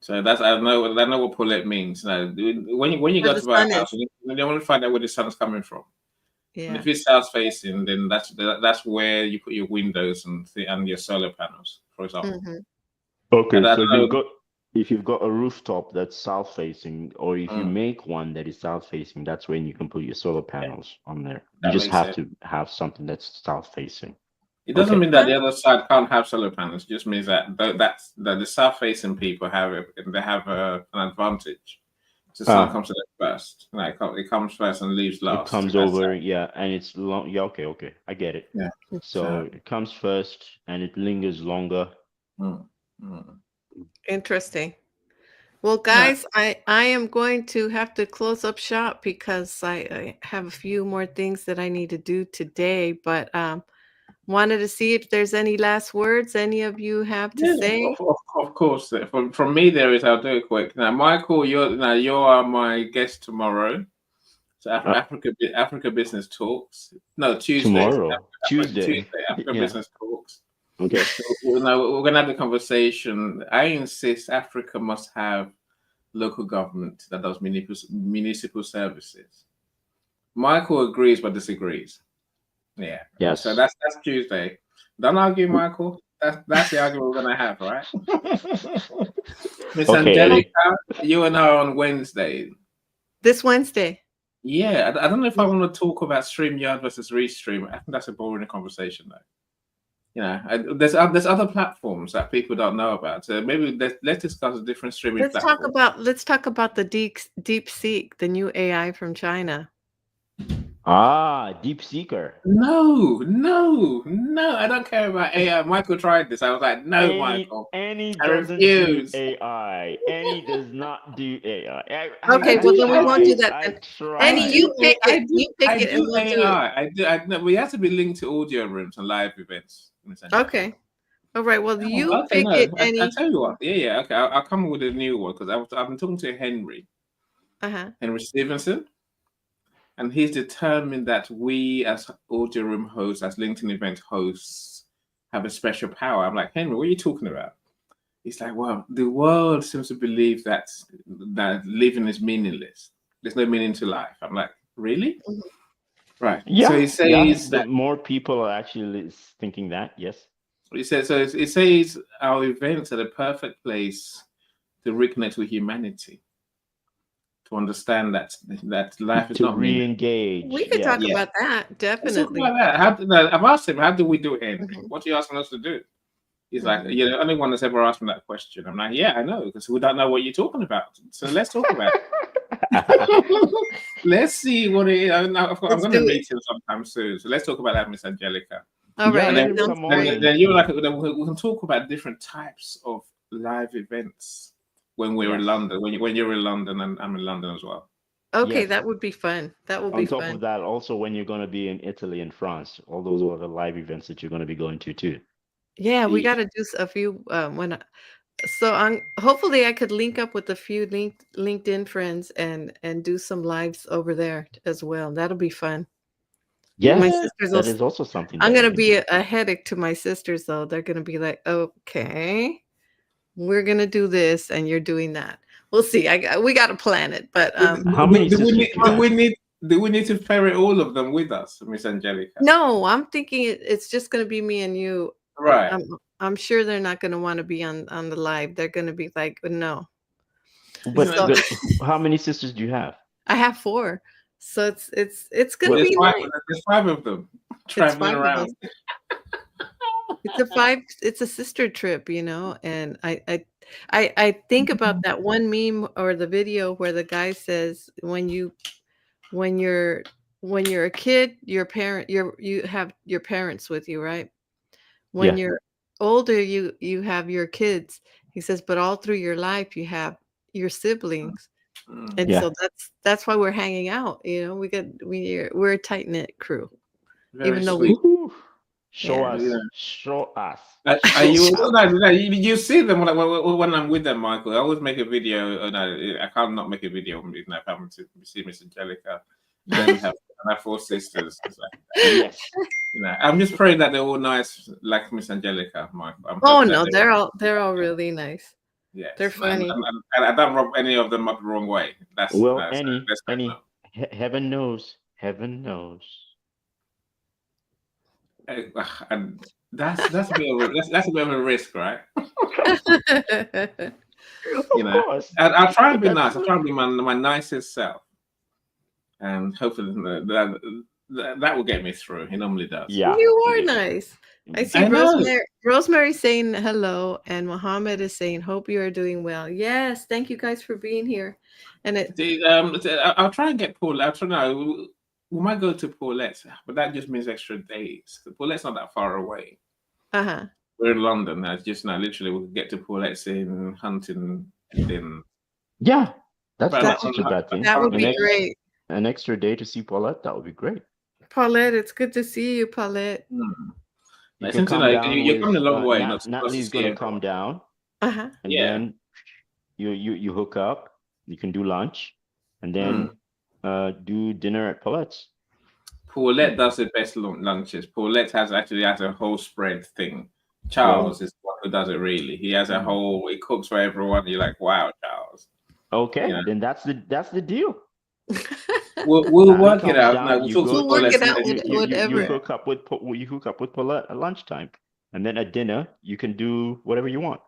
So I know what Paulette means. Now, when you go to buy a house, you want to find out where the sun's coming from. Yeah. And if it's south-facing, then that's where you put your windows and your solar panels, for example. Okay, so if you've got a rooftop that's south-facing, or if you make one that is south-facing, that's when you can put your solar panels on there. You just have to have something that's south-facing. It doesn't mean that the other side can't have solar panels. It just means that the south-facing people have an advantage. So the sun comes to them first. It comes first and leaves last. It comes over, and it's long. Yeah, okay, I get it. Yeah. So it comes first, and it lingers longer. Interesting. Well, guys, I am going to have to close up shop because I have a few more things that I need to do today, but wanted to see if there's any last words any of you have to say. Of course. From me, I'll do it quick. Now, Michael, you're my guest tomorrow. So Africa Business Talks. No, Tuesday. Tomorrow. Tuesday. Africa Business Talks. Okay. So, we're going to have the conversation. I insist Africa must have local government that does municipal services. Michael agrees but disagrees. Yeah. Yes. So that's Tuesday. Don't argue, Michael. That's the argument we're going to have, right? Miss Angelica, you and I are on Wednesday. This Wednesday. Yeah, I don't know if I want to talk about StreamYard versus Restream. I think that's a boring conversation, though. There's other platforms that people don't know about. So maybe let's discuss a different streaming platform. Let's talk about the DeepSeek, the new AI from China. Deep Seeker. No, I don't care about AI. Michael tried this. I was like, no, Michael. Annie doesn't do AI. Annie does not do AI. Okay, well then we won't do that. Annie, you pick it. You pick it, and we'll do it. We have to be linked to audio rooms and live events. Okay. All right. Well, you pick it, Annie. I'll tell you what. Yeah. Okay, I'll come with a new one because I've been talking to Henry. Henry Stevenson. And he's determined that we as audio room hosts, as LinkedIn event hosts, have a special power. I'm like, Henry, what are you talking about? He's like, well, the world seems to believe that living is meaningless. There's no meaning to life. I'm like, really? Right. Yeah. So he says that more people are actually thinking that, yes. He says, so it says our events are the perfect place to reconnect with humanity. To understand that life is not re-engage. We could talk about that, definitely. I've asked him, how do we do it? What are you asking us to do? He's like, you're the only one that's ever asked me that question. I'm like, yeah, I know, because we don't know what you're talking about. So let's talk about it. Let's see what it is. I'm going to meet him sometime soon. So let's talk about that, Miss Angelica. All right. Then you're like, we can talk about different types of live events. When we're in London, when you're in London and I'm in London as well. Okay, that would be fun. That would be fun. On top of that, also when you're going to be in Italy and France, all those are the live events that you're going to be going to too. Yeah, we got to do a few So hopefully I could link up with a few LinkedIn friends and do some lives over there as well. That'll be fun. My Yes, Yeah. sisters will. that is also something I'm that you gonna can be do. a headache to my sisters though. They're gonna be like, okay, we're gonna do this and you're doing that. We'll see. We gotta plan it, but How many sisters do you have? Do we need to ferry all of them with us, Miss Angelica? no, I'm thinking it's just gonna be me and you. Right. I'm sure they're not gonna want to be on the live. They're gonna be like, no. Isn't But it? So but how many sisters do you have? I have 4, so it's gonna What? There's be five. nice. There's five of them It's traveling 5 of us. around. It's a sister trip, and I think about that one meme or the video where the guy says when you're when you're a kid, you have your parents with you, right? When Yeah. you're older, you have your kids. He says, but all through your life you have your siblings. Mm. And Yeah. so that's why we're hanging out, we're a tight-knit crew. Very Even though we sweet. Woohoo. Show yeah. us. Yeah. Show us. Are Show you? us. No, no, you see them when I'm with them, Michael. I always make a video. Oh, no, I can't not make a video if I'm to see Miss Angelica. Then have 4 sisters. It's like, Yes. I'm just praying that they're all nice, like Miss Angelica, Michael. I'm Oh hoping that no, they're all really nice. yes, They're funny. and I don't rub any of them up the wrong way. That's Well, so Annie, let's hope Annie, not. heaven knows. Heaven knows. And that's a bit of that's a bit of a risk, right? Of course. I'll try and But be that's nice. I'll try and be my nicest self, and hopefully that will get me through. It normally does. yeah. You are nice. I see I know. Rosemary saying hello, and Mohammed is saying, hope you are doing well. Yes, thank you guys for being here. And I'll try and get Paul. I'll try now. We might go to Paulette's, but that just means extra days. Paulette's not that far away. uh-huh. We're in London. That's just now. Literally, we can get to Paulette's in Huntingdon. Yeah. That's But not such a bad thing. That would be An great. extra day to see Paulette, that would be great. Paulette, it's good to see you, Paulette. You It can seems come like down you're with coming a long way. Not to Natalie's see gonna come everyone. down, Uh-huh. and Yeah. then you hook up. You can do lunch, and then do dinner at Paulette's. Paulette does the best lunches. Paulette actually has a whole spread thing. Charles is the one who does it really. He has a whole. He cooks for everyone. You're like, wow, Charles. Okay, Yeah. then that's the deal. We'll Natalie work it comes out. down, No, you we'll go talk We'll to work it Paulette. out with you whatever. hook up with Paulette at lunchtime, and then at dinner you can do whatever you want.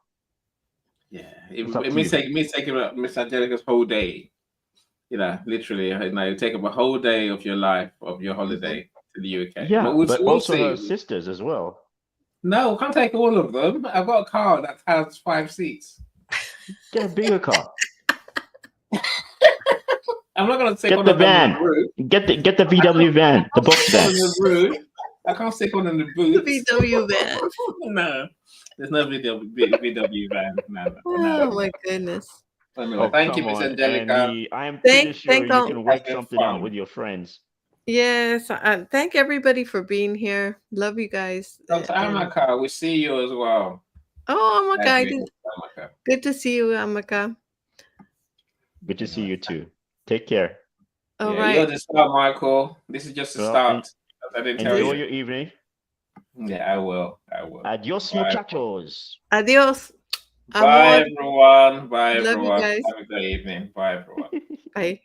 Yeah, It's up it to may you. take about Miss Angelica's whole day. Literally, you take up a whole day of your life, of your holiday to the UK. Yeah, But but we'll also see. her sisters as well. No, can't take all of them. I've got a car that has 5 seats. Get a bigger car. I'm not going to take Get one the of them in van. the room. Get the VW van, the box van. I can't stick one in the boot. VW van. No, there's no VW van. No. Oh my goodness. Anyway, thank you, come Miss on, Angelica. Andy. I am pretty sure you can work That's been something out fun. with your friends. Yes, thank everybody for being here. Love you guys. Dr. Amaka, we see you as well. Oh, Amaka, Amaka. good to see you, Amaka. Good to see you too. Take care. All Yeah, right. you're the start, Michael. This is just the start. I didn't tell Enjoy you. your evening. Yeah, I will. Adios, Bye. muchachos. Adios. Bye, everyone. Bye, Love you everyone. guys. Have a good evening. Bye, everyone. Bye.